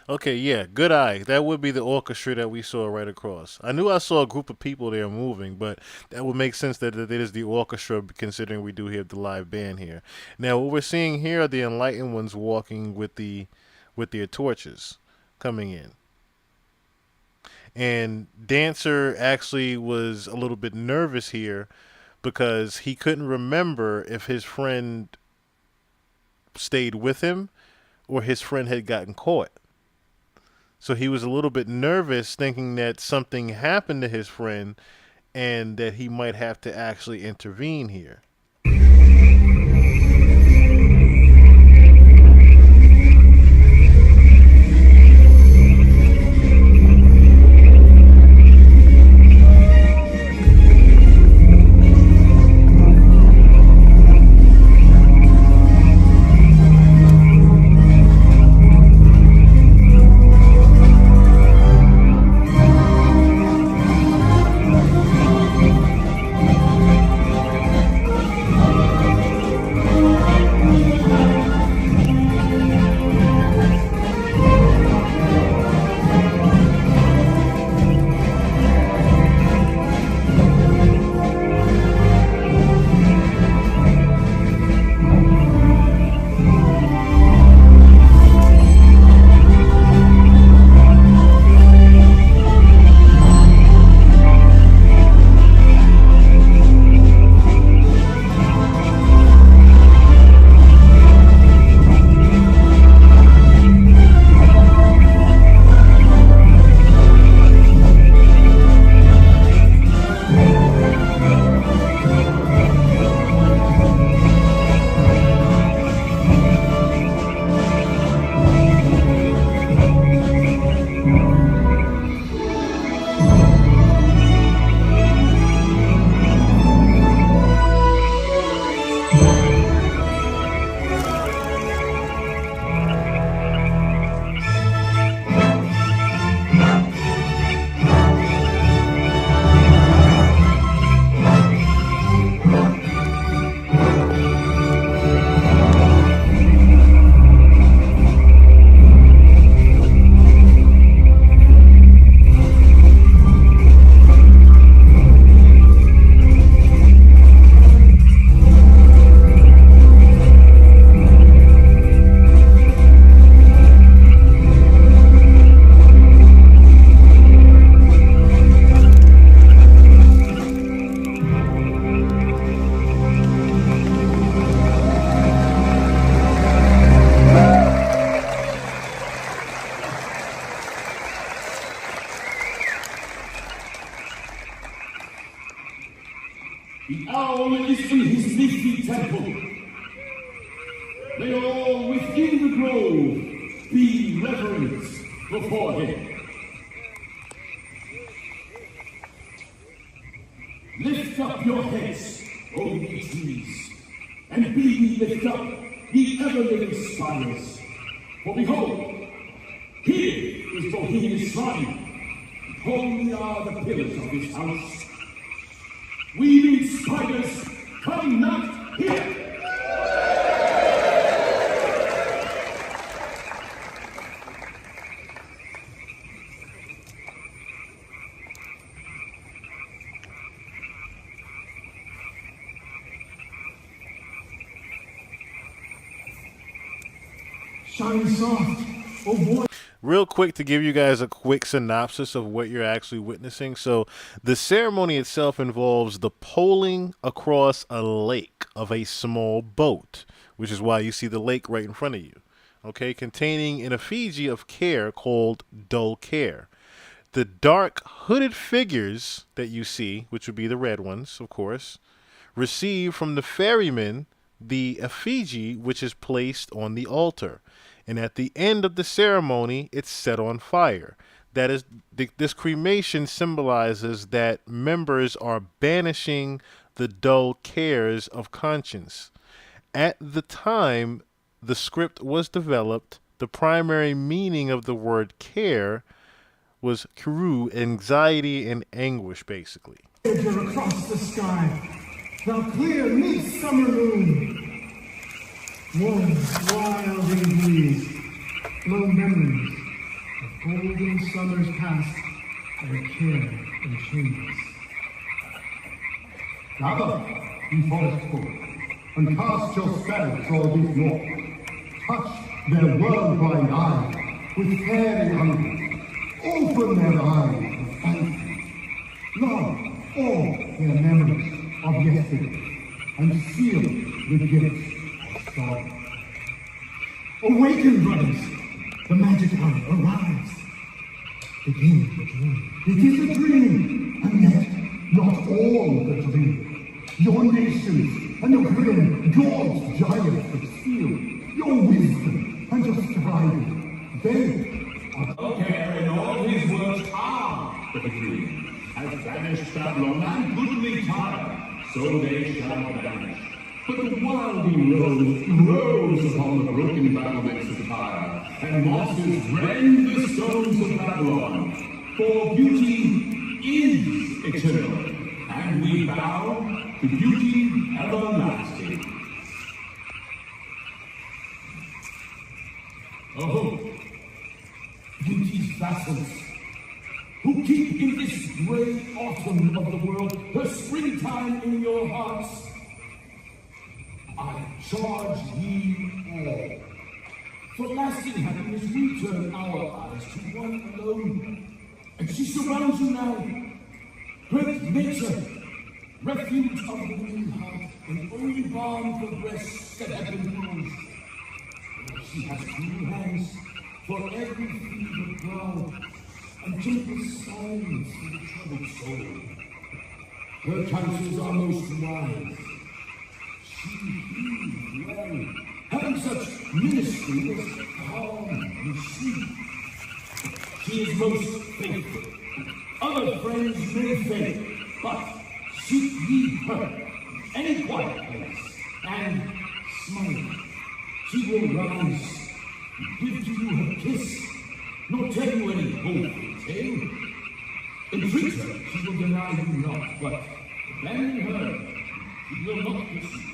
Okay, yeah, good eye. That would be the orchestra that we saw right across. I knew I saw a group of people there moving, but that would make sense that it is the orchestra considering we do have the live band here. Now, what we're seeing here are the enlightened ones walking with their torches coming in. And Dancer actually was a little bit nervous here because he couldn't remember if his friend stayed with him or his friend had gotten caught. So he was a little bit nervous thinking that something happened to his friend and that he might have to actually intervene here. The owl is in his leafy temple. May all within the grove be reverent before him. Lift up your heads, O ye trees, and be ye lift up, ye ever-living spires. For behold, here is Bohemian shrine, and holy are the pillars of his house. Weaving spiders, come not here! Shine soft, O warrior. real quick to give you guys a quick synopsis of what you're actually witnessing. So the ceremony itself involves the poling across a lake of a small boat, which is why you see the lake right in front of you, okay, containing an effigy of Care called Dull Care. The dark hooded figures that you see, which would be the red ones, of course, receive from the ferryman the effigy which is placed on the altar. And at the end of the ceremony, it's set on fire. That is, this cremation symbolizes that members are banishing the dull cares of conscience. At the time the script was developed, the primary meaning of the word care was kiru, anxiety and anguish, basically. Across the sky, thou clear midsummer moon, warm, wild and breeze, blow memories of golden summers past, where care and changes. Gather, ye forest folk, and cast your spells o'er this north. Touch their world-blind eyes with fairy hunger. Open their eyes with fancy. Love all their memories of yesterday, and seal the gifts of sorrow. Awaken, brothers, the magic hour arrives. Begin the dream. It is a dream, and yet not all the dream. Your nations and your grim gods, giants that steal your wisdom and your striving, they are Okay, and all his works are but a dream. Has vanished Babylon and goodly Tyre, so they shall vanish. But the wilding rose upon the broken battlements of Tyre, and mosses rend the stones of Babylon. For beauty is eternal, and we bow to beauty everlasting. Oh, beauty's vassals, who keep in this grey autumn of the world her springtime in your hearts, I charge ye all. For lasting happiness, we turn our eyes to one alone, and she surrounds you now. Great nature, refuge of the willing heart, and only balm for breasts that have been bruised. She has two hands for every fevered brow, and gentle silence for the troubled soul. Her counsels are most wise. She heals well, having such ministry as calm and sweet. She is most faithful. Other friends may fail, but seek ye her, any quiet place, and smile. She will rise, give to you her kiss, nor tell you any hopeful tale. Entreat her, she will deny you not, but abandon her, she will not listen.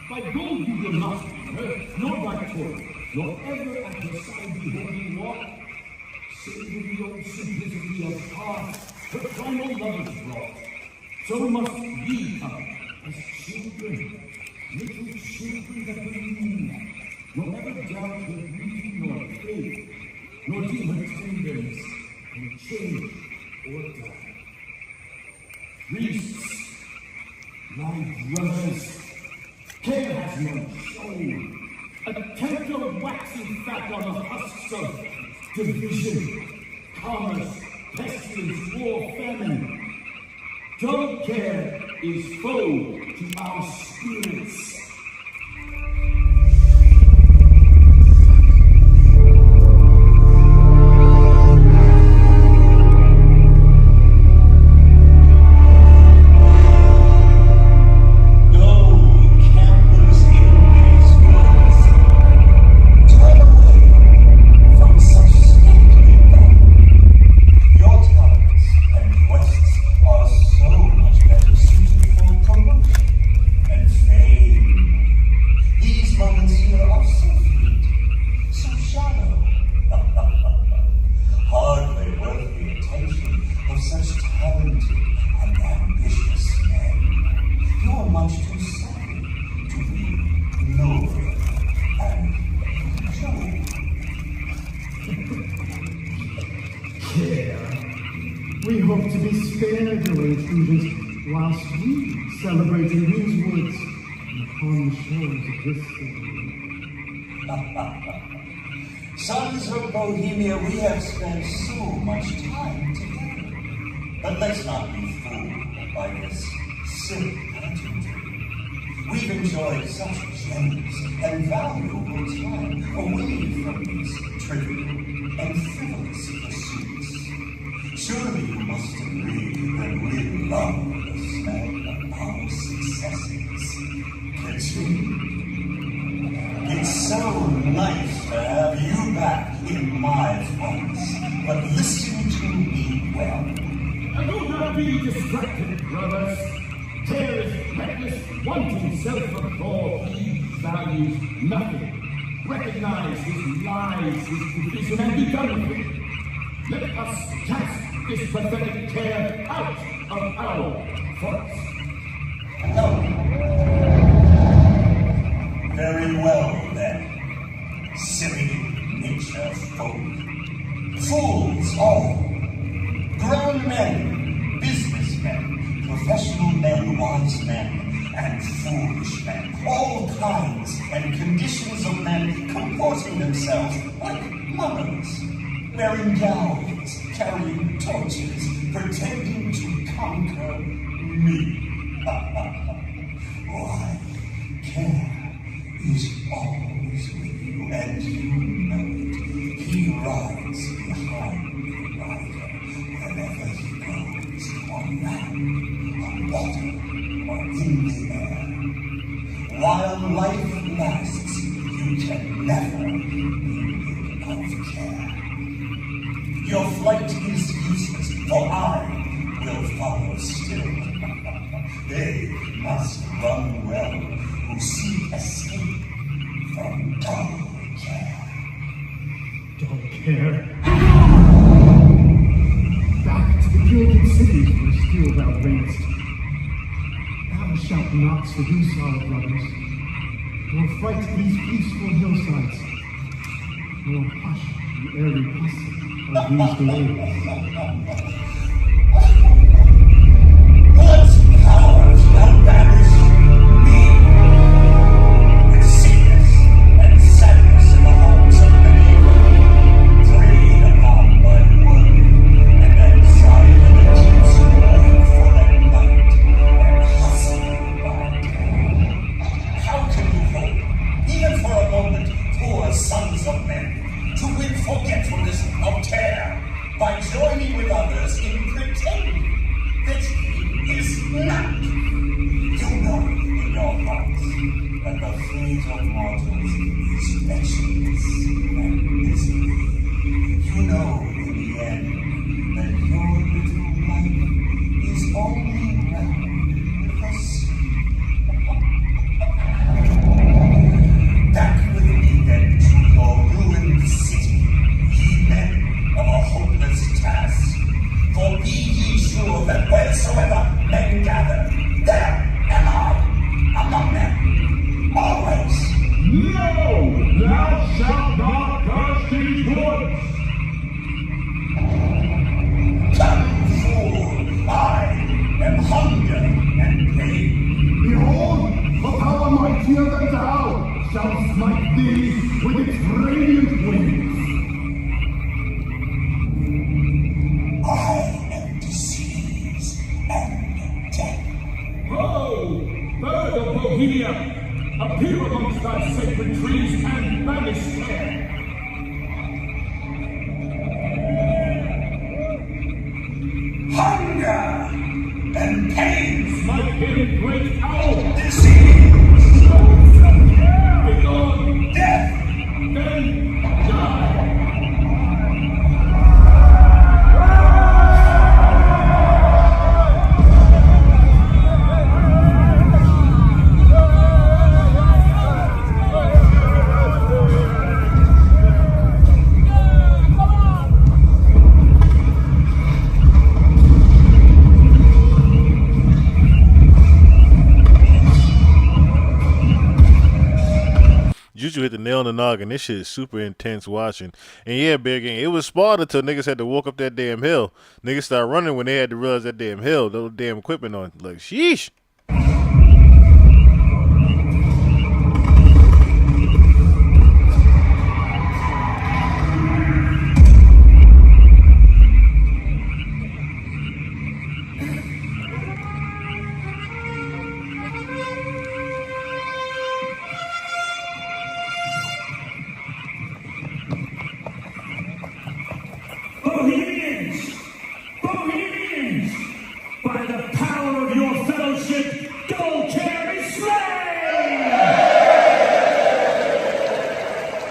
By gold you will not be her, nor by toil, nor ever at her side behold you walk. Save in the old simplicity of heart, her primal love is brought. So must ye come, as children, little children that believe, nor ever doubt her beauty nor faith, nor deem her tenderness and change or die. Priests, my brothers, care has no soul. A tempter waxing fat on the husks of division, commerce, pestilence, war, famine. Dull care is foe to our spirits. And We hope to be spared your intrusions whilst we celebrate in these woods and upon the shores of this city. Sons of Bohemia, we have spent so much time together. But let's not be fooled by this silly pageantry. We've enjoyed such generous and valuable time away from these trivial and frivolous pursuits. Surely you must agree that we love the smell of our successes. It's so nice to have you back in my thoughts, but listen to me well. Do not be distracted, brothers. Tear is reckless, wanting self-control. He values nothing. Recognize his lies, his division, and be done with it. Let us cast this pathetic care out of our forest. Very well, then. Silly nature folk. Fools all. Grown men, businessmen, professional men, wise men, and foolish men. All kinds and conditions of men comporting themselves like mummers, wearing gowns, carrying torches, pretending to conquer me. Why, care is always with you, and you know it. He rides behind the rider wherever he goes, on land, on water, or in the air. While life lasts, you can never be rid of care. Your flight is useless, for I will follow still. They must run well who seek escape from dull care. Dull care? Back to the gilded cities where still thou reignest. Thou shalt not seduce our brothers, nor fright these peaceful hillsides, nor hush the airy passage of these glades. What power shall banish me? With sickness and sadness in the homes of many, preyed upon by worry and anxiety in the deeps for that night, and hustled by care. How can you hope, even for a moment, poor sons of men, to win forgetfulness of care by joining with others in pretending that he is not? You know in your hearts that the fate of mortals is wretchedness and misery. You know in the end that your little life is only round with a sea. Back with me then to your ruined city, ye men of a hopeless task. For be ye sure that wheresoever men gather, there am I among them, always. No! Thou shalt not curse these woods! Come, fool, I am hunger and pain. Behold, a power mightier than thou shall smite thee with its radiant wings. I am disease and death. Ho! Bird of Bohemia! Appear amongst thy sacred trees and banish care! Hunger and pain. Smite him, great owl! Disease. Begone! Death. Juju hit the nail on the noggin. This shit is super intense watching. And yeah, Big Gang, it was smart until niggas had to walk up that damn hill. Niggas started running when they had to realize that damn hill, those damn equipment on. Like, sheesh. Bohemians! Bohemians! By the power of your fellowship, go carry slain!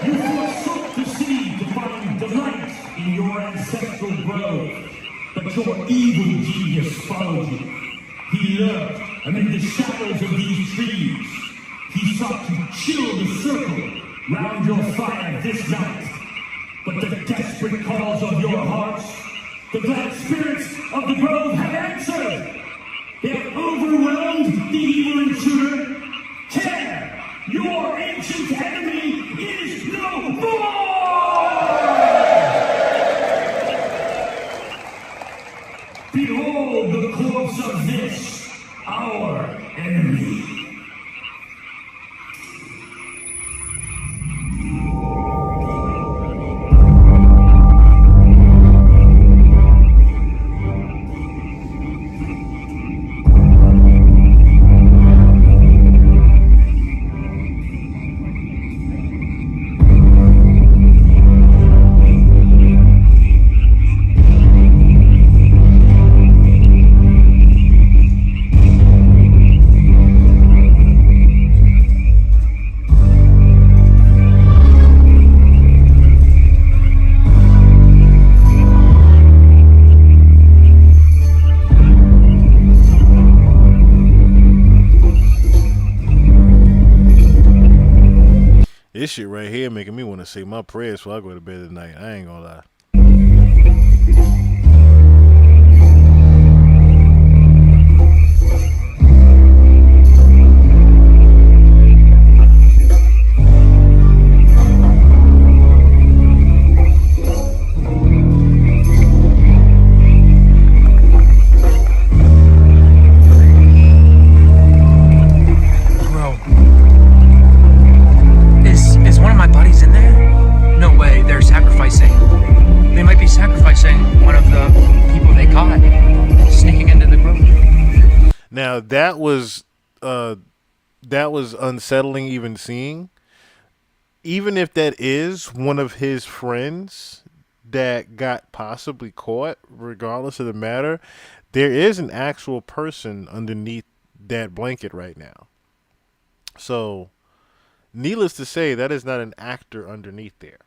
You forsook the city to find delight in your ancestral grove, but your evil genius followed you. He lurked amid the shadows of these trees. He sought to chill the circle round your fire this night. But the desperate calls of your hearts, the glad spirits of the grove have answered. They have overwhelmed the evil intruder. Tear! Your ancient enemy is no more! Behold the corpse of this, our enemy. This shit right here making me want to say my prayers before I go to bed tonight. I ain't gonna lie. Is one of my buddies in there? No way, they're sacrificing. They might be sacrificing one of the people they caught sneaking into the grove. Now that was unsettling even seeing. Even if that is one of his friends that got possibly caught, regardless of the matter, there is an actual person underneath that blanket right now. So needless to say, that is not an actor underneath there.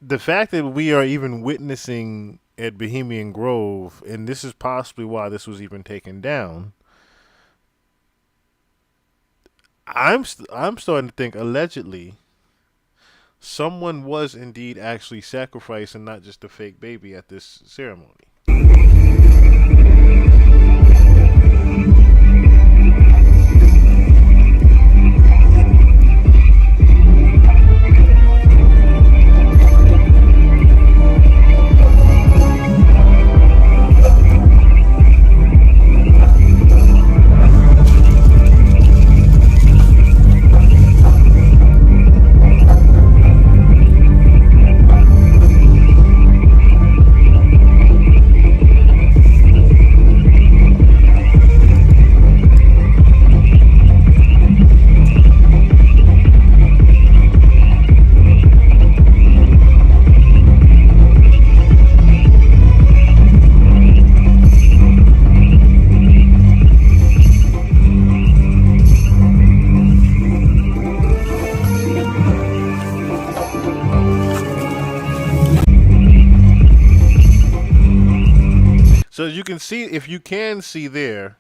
The fact that we are even witnessing at Bohemian Grove, and this is possibly why this was even taken down, I'm starting to think allegedly someone was indeed actually sacrificed and not just a fake baby at this ceremony. So as you can see, if you can see there's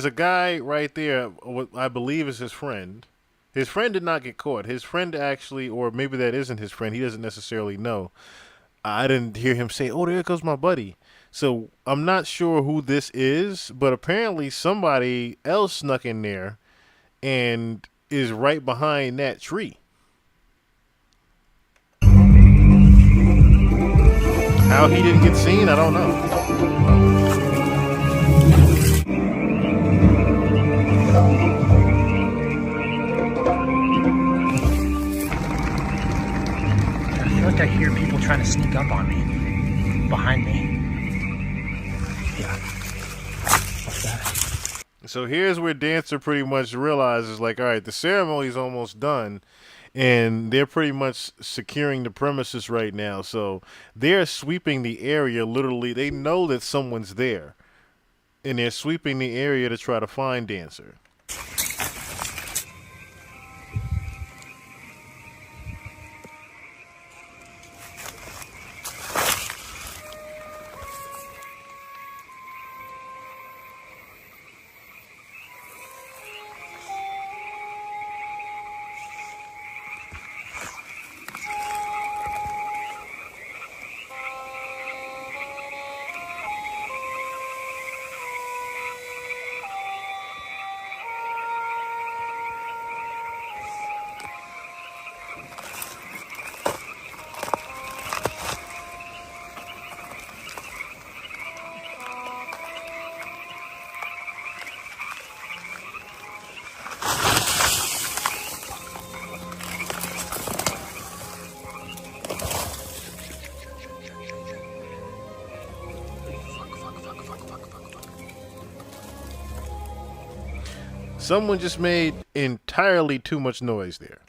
a guy right there, what I believe is his friend. His friend did not get caught. His friend actually, or maybe that isn't his friend, he doesn't necessarily know. I didn't hear him say, "Oh, there goes my buddy." So I'm not sure who this is, but apparently somebody else snuck in there and is right behind that tree. How he didn't get seen, I don't know. I feel like I hear people trying to sneak up on me. Behind me. Yeah. What's that? So here's where Dancer pretty much realizes, like, all right, the ceremony's almost done, and they're pretty much securing the premises right now. So they're sweeping the area, literally. They know that someone's there, and they're sweeping the area to try to find Dancer. Someone just made entirely too much noise there.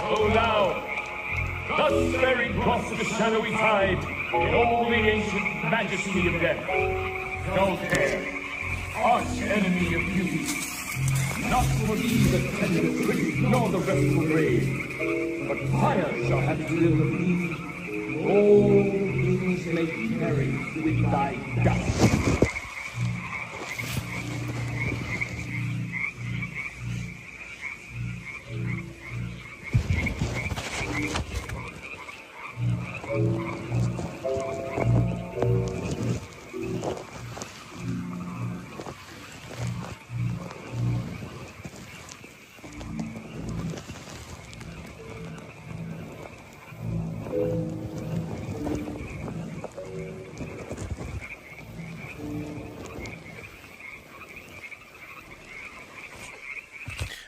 O thou, thus faring across the shadowy tide, in all the ancient majesty of death, no care, arch enemy of beauty, not for thee the tender quick, nor the restful grave, but fire shall have its will of thee, all things may perish with thy dust.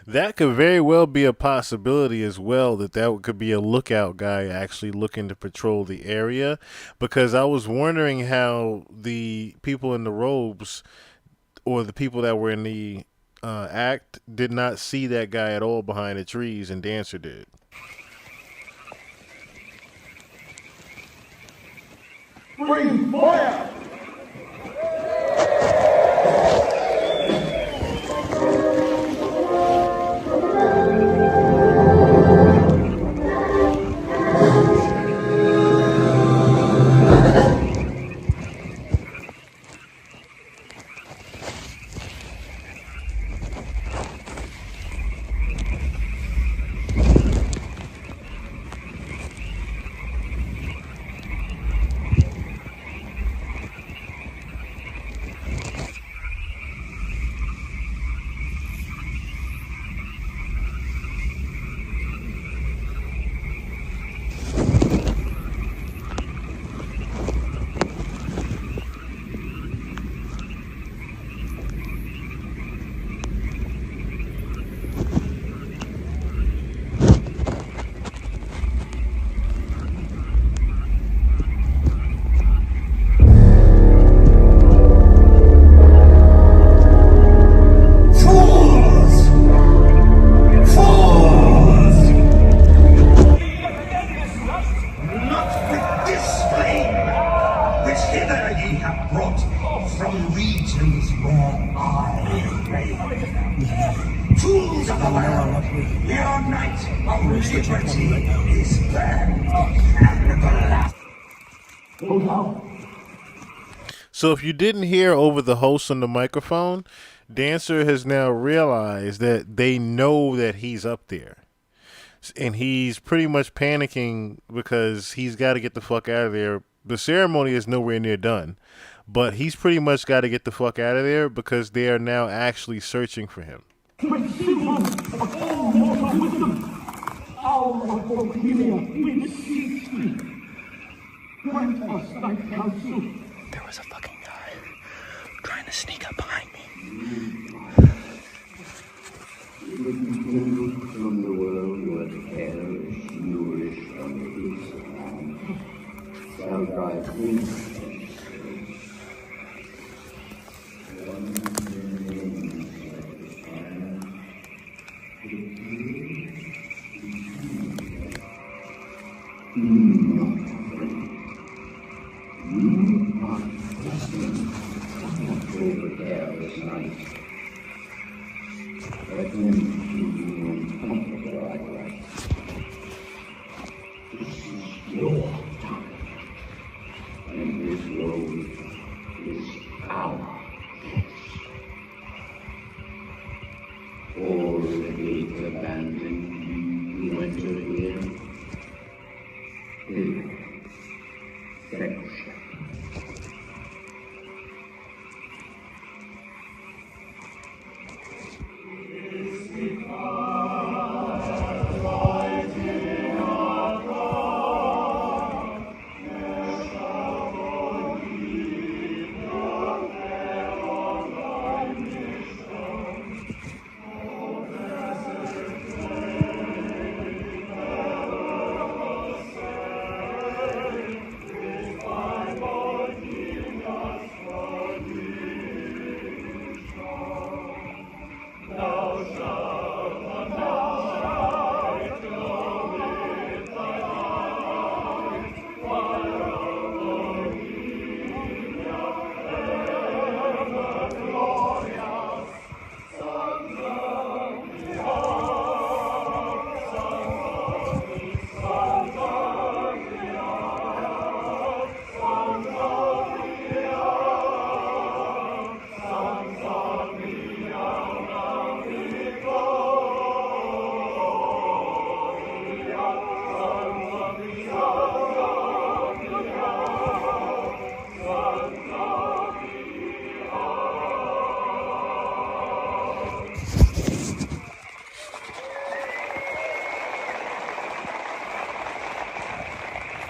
That could very well be a possibility as well, that could be a lookout guy actually looking to patrol the area, because I was wondering how the people in the robes or the people that were in the act did not see that guy at all behind the trees, and Dancer did. Bring fire! So if you didn't hear over the host on the microphone, Dancer has now realized that they know that he's up there. And he's pretty much panicking because he's got to get the fuck out of there. The ceremony is nowhere near done, but he's pretty much got to get the fuck out of there because they are now actually searching for him. There was a fucking guy trying to sneak up behind me. From the world where perish, nourish, and peace shall drive me. Over careless night. Let them be uncomfortable, I write. This is your time, and this road is our place. All the gates abandoned, you enter here. Here, fellowship.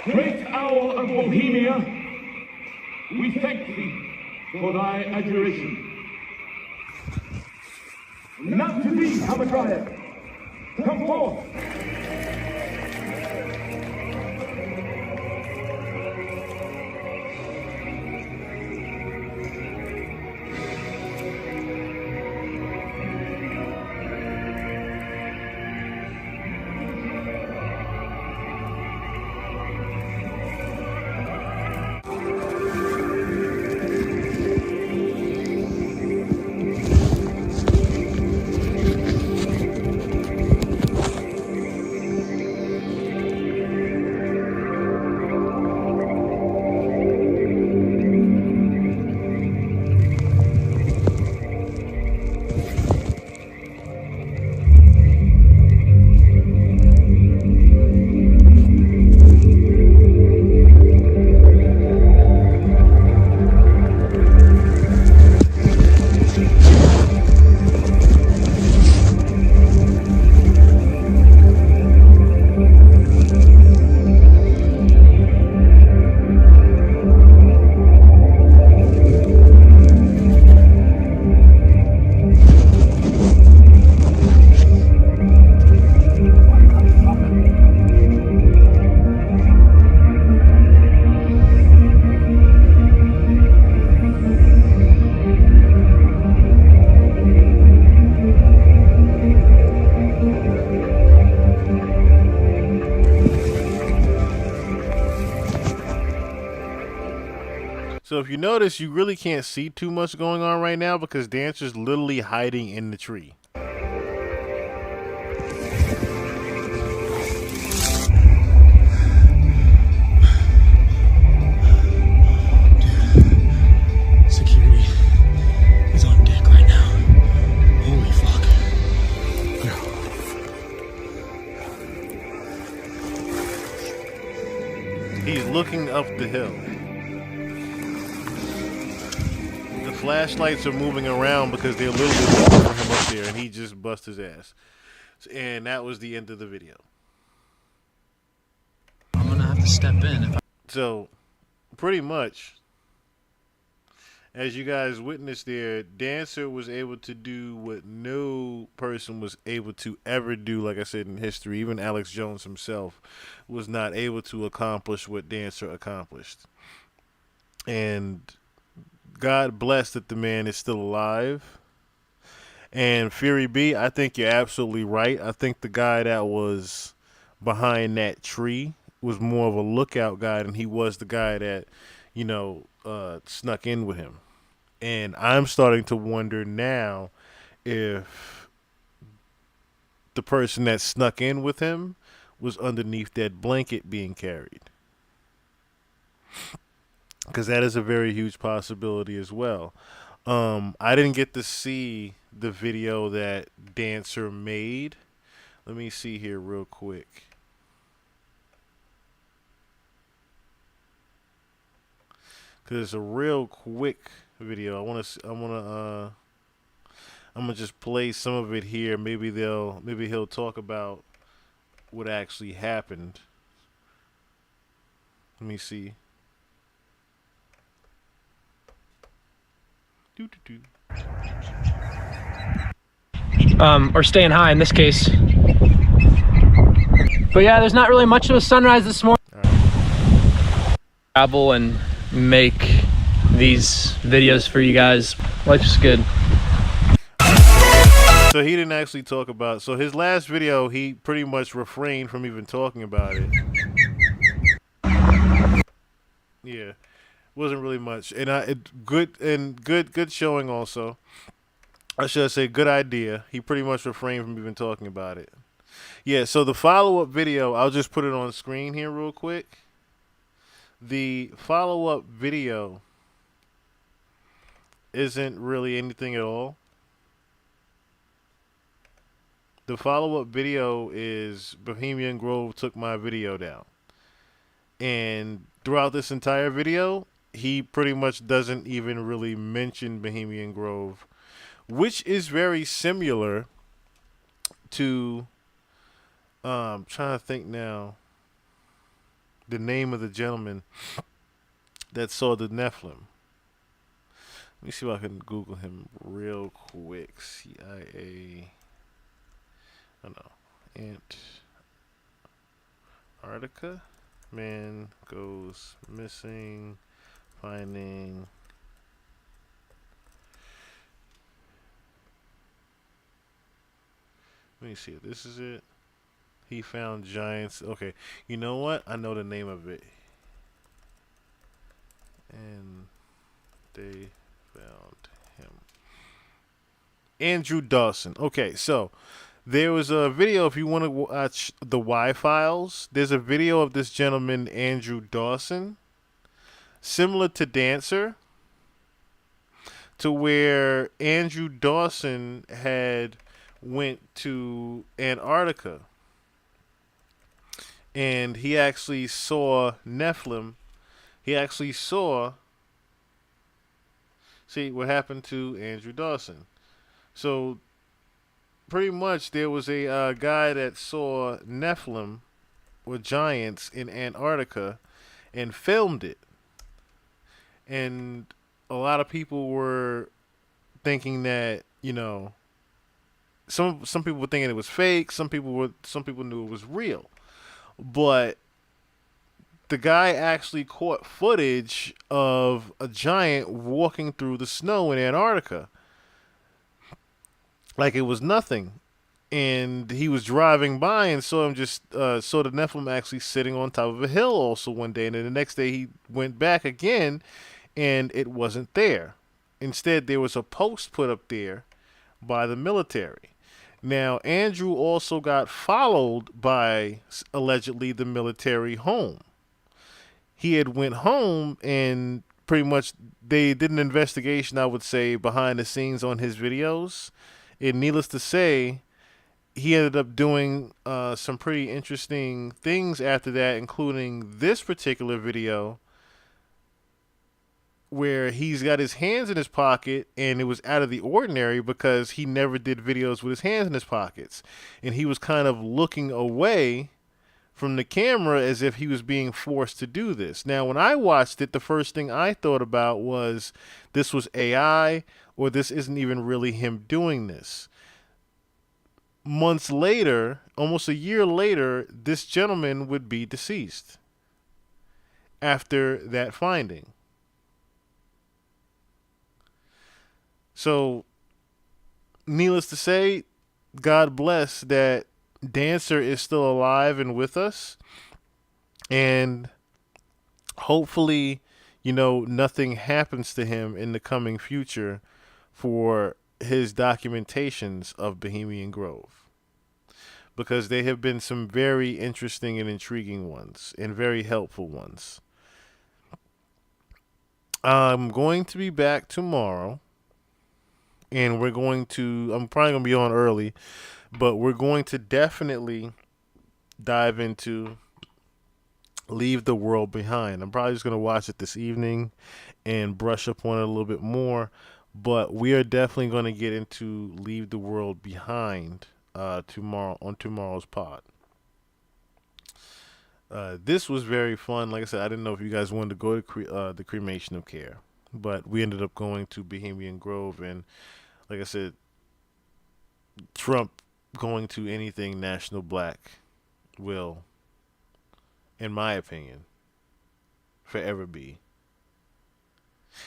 Great owl of Bohemia, we thank thee for thy adjuration. not to be hamadryad. Come forth. So if you notice, you really can't see too much going on right now because Dancer's literally hiding in the tree. Security is on deck right now. Holy fuck. He's looking up the hill. The flashlights are moving around because they're literally looking for him up there, and he just bust his ass. And that was the end of the video. I'm gonna have to step in if I... So, pretty much, as you guys witnessed there, Dancer was able to do what no person was able to ever do, like I said, in history. Even Alex Jones himself was not able to accomplish what Dancer accomplished. And God bless that the man is still alive. And Fury B, I think you're absolutely right. I think the guy that was behind that tree was more of a lookout guy than he was the guy that, you know, snuck in with him. And I'm starting to wonder now if the person that snuck in with him was underneath that blanket being carried. Because that is a very huge possibility as well. I didn't get to see the video that Dancer made. Let me see here real quick. Because it's a real quick video. I'm gonna just play some of it here. Maybe he'll talk about what actually happened. Let me see. Or staying high in this case. But yeah, there's not really much of a sunrise this morning. Travel and make these videos for you guys. Life's good. So he didn't actually talk about. So his last video, he pretty much refrained from even talking about it. Yeah, wasn't really much, and good showing also. I should say good idea. He pretty much refrained from even talking about it. Yeah. So the follow-up video, I'll just put it on screen here real quick. The follow-up video isn't really anything at all. The follow-up video is Bohemian Grove took my video down. And throughout this entire video, he pretty much doesn't even really mention Bohemian Grove, which is very similar to, trying to think now, the name of the gentleman that saw the Nephilim. Let me see if I can Google him real quick. CIA. I don't know. Antarctica. Man goes missing. Finding. Let me see if this is it. He found giants. Okay. You know what? I know the name of it. And they found him. Andrew Dawson. Okay, so there was a video. If you want to watch the Y-Files, there's a video of this gentleman, Andrew Dawson, similar to Dancer, to where Andrew Dawson had went to Antarctica, and he actually saw Nephilim. He actually saw. See what happened to Andrew Dawson. So pretty much there was a guy that saw Nephilim or giants in Antarctica and filmed it. And a lot of people were thinking that, you know, some people were thinking it was fake, some people knew it was real. But the guy actually caught footage of a giant walking through the snow in Antarctica like it was nothing. And he was driving by and saw him saw the Nephilim actually sitting on top of a hill also one day. And then the next day he went back again and it wasn't there. Instead, there was a post put up there by the military. Now, Andrew also got followed by allegedly the military home. He had went home and pretty much they did an investigation, I would say, behind the scenes on his videos. And needless to say, he ended up doing some pretty interesting things after that, including this particular video where he's got his hands in his pocket, and it was out of the ordinary because he never did videos with his hands in his pockets. And he was kind of looking away from the camera as if he was being forced to do this. Now, when I watched it, the first thing I thought about was this was AI, or this isn't even really him doing this. Months later, almost a year later, this gentleman would be deceased after that finding. So, needless to say, God bless that Dancer is still alive and with us. And hopefully, you know, nothing happens to him in the coming future for his documentations of Bohemian Grove. Because there have been some very interesting and intriguing ones and very helpful ones. I'm going to be back tomorrow. And I'm probably going to be on early, but we're going to definitely dive into Leave the World Behind. I'm probably just going to watch it this evening and brush up on it a little bit more, but we are definitely going to get into Leave the World Behind tomorrow on tomorrow's pod. This was very fun. Like I said, I didn't know if you guys wanted to go to the cremation of care, but we ended up going to Bohemian Grove, and like I said, Trump going to anything national black will, in my opinion, forever be.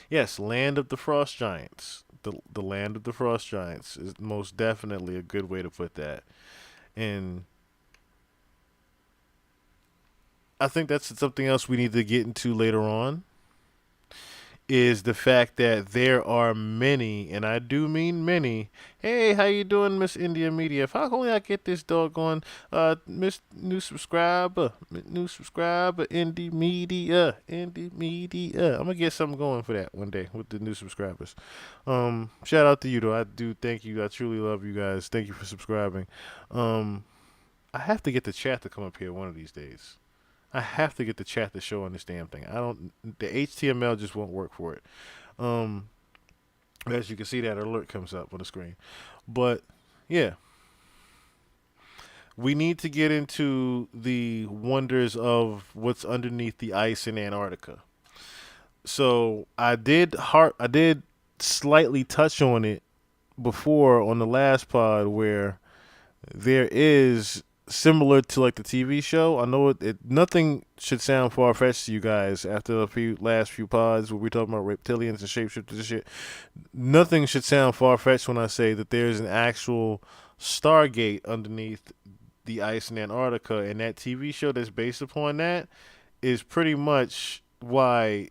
Yes, land of the frost giants. The land of the frost giants is most definitely a good way to put that. And I think that's something else we need to get into later on, is the fact that there are many, and I do mean many. Hey, how you doing, Miss India Media? If I only I get this doggone Miss new subscriber, Indie Media. I'm gonna get something going for that one day with the new subscribers. Shout out to you though. I do thank you. I truly love you guys. Thank you for subscribing. I have to get the chat to come up here one of these days. I have to get the chat to show on this damn thing. The HTML just won't work for it. As you can see, that alert comes up on the screen. But yeah, we need to get into the wonders of what's underneath the ice in Antarctica. So I did slightly touch on it before on the last pod where there is similar to like the TV show. I know nothing should sound far fetched to you guys after the last few pods where we're talking about reptilians and shapeshifters and shit. Nothing should sound far fetched when I say that there's an actual Stargate underneath the ice in Antarctica, and that TV show that's based upon that is pretty much why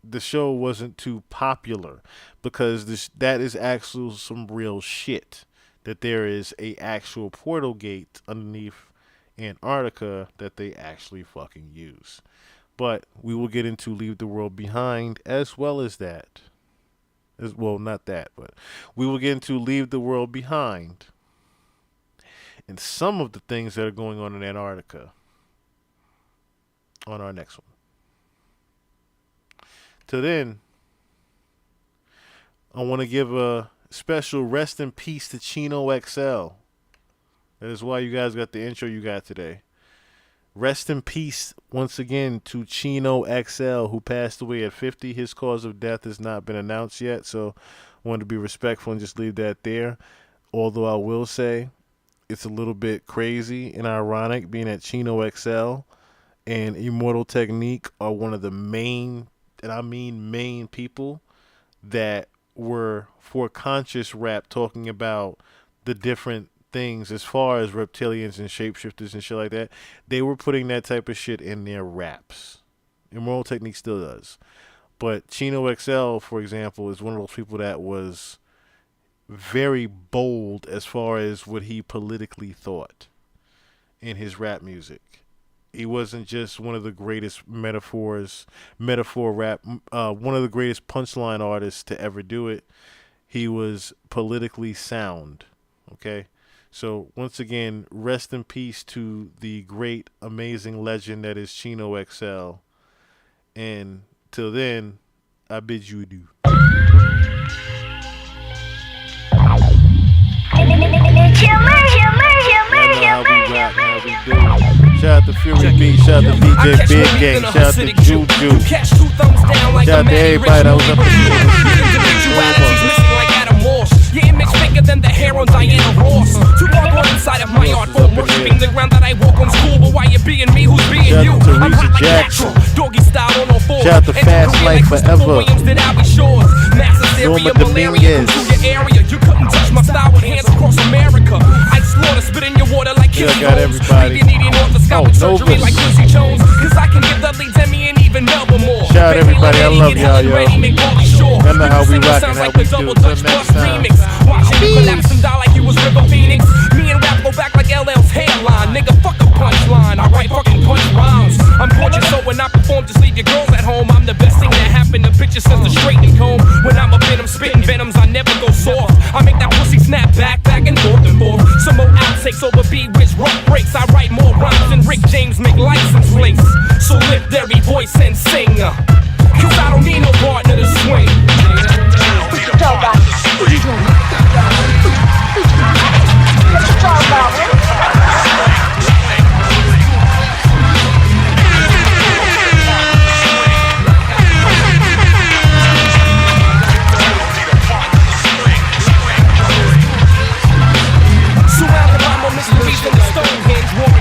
the show wasn't too popular, because that is actually some real shit. That there is a actual portal gate underneath Antarctica that they actually fucking use. But we will get into Leave the World Behind as well as that. Well, not that, but we will get into Leave the World Behind and some of the things that are going on in Antarctica on our next one. Till then, I want to give a special rest in peace to Chino XL. That is why you guys got the intro you got today. Rest in peace once again to Chino XL, who passed away at 50. His cause of death has not been announced yet, so I wanted to be respectful and just leave that there. Although I will say it's a little bit crazy and ironic being that Chino XL and Immortal Technique are one of the main, and I mean main people that were for conscious rap talking about the different things as far as reptilians and shapeshifters and shit like that. They were putting that type of shit in their raps. Immoral Technique still does. But Chino XL, for example, is one of those people that was very bold as far as what he politically thought in his rap music. He wasn't just one of the greatest metaphor rap, one of the greatest punchline artists to ever do it. He was politically sound. Okay? So, once again, rest in peace to the great, amazing legend that is Chino XL. And till then, I bid you adieu. Shout out to Fury B, shout out to DJ Big Gang, shout out to Juju, shout out to everybody that was up Your image bigger than the hair on Diana Ross. Too long on inside of my art form, worshipping the ground that I walk on school. But why you being me, who's being you? I'm hot like natural, doggy style on all fours. Shout out to Fast Life Forever. Massive stereo malaria through your area. You couldn't touch my style with hands across America. I slaughter, spit in your water like Kissy Jones. Leave you needing orthoscopic surgery like Quincy Jones. Cause I can give Dudley Demi and even Melba more. Shout out everybody, I love y'all, yo. Y'all know how we rock and how we do. Until next time. Watching you collapse and die like you was River Phoenix. Me and rap go back like LL's hairline. Nigga, fuck a punchline. I write fucking punch rhymes. I'm gorgeous, so when I perform, just leave your girls at home. I'm the best thing that happened to bitches since the straightening comb. When I'm up in them spitting venoms, I never go soft. I make that pussy snap back and forth and forth. Some more outtakes over B-Wiz rough breaks. I write more rhymes than Rick James make license plates. So lift every voice and sing. Cause I don't need no partner to swing. Surrounded by more mysteries than the Stonehenge.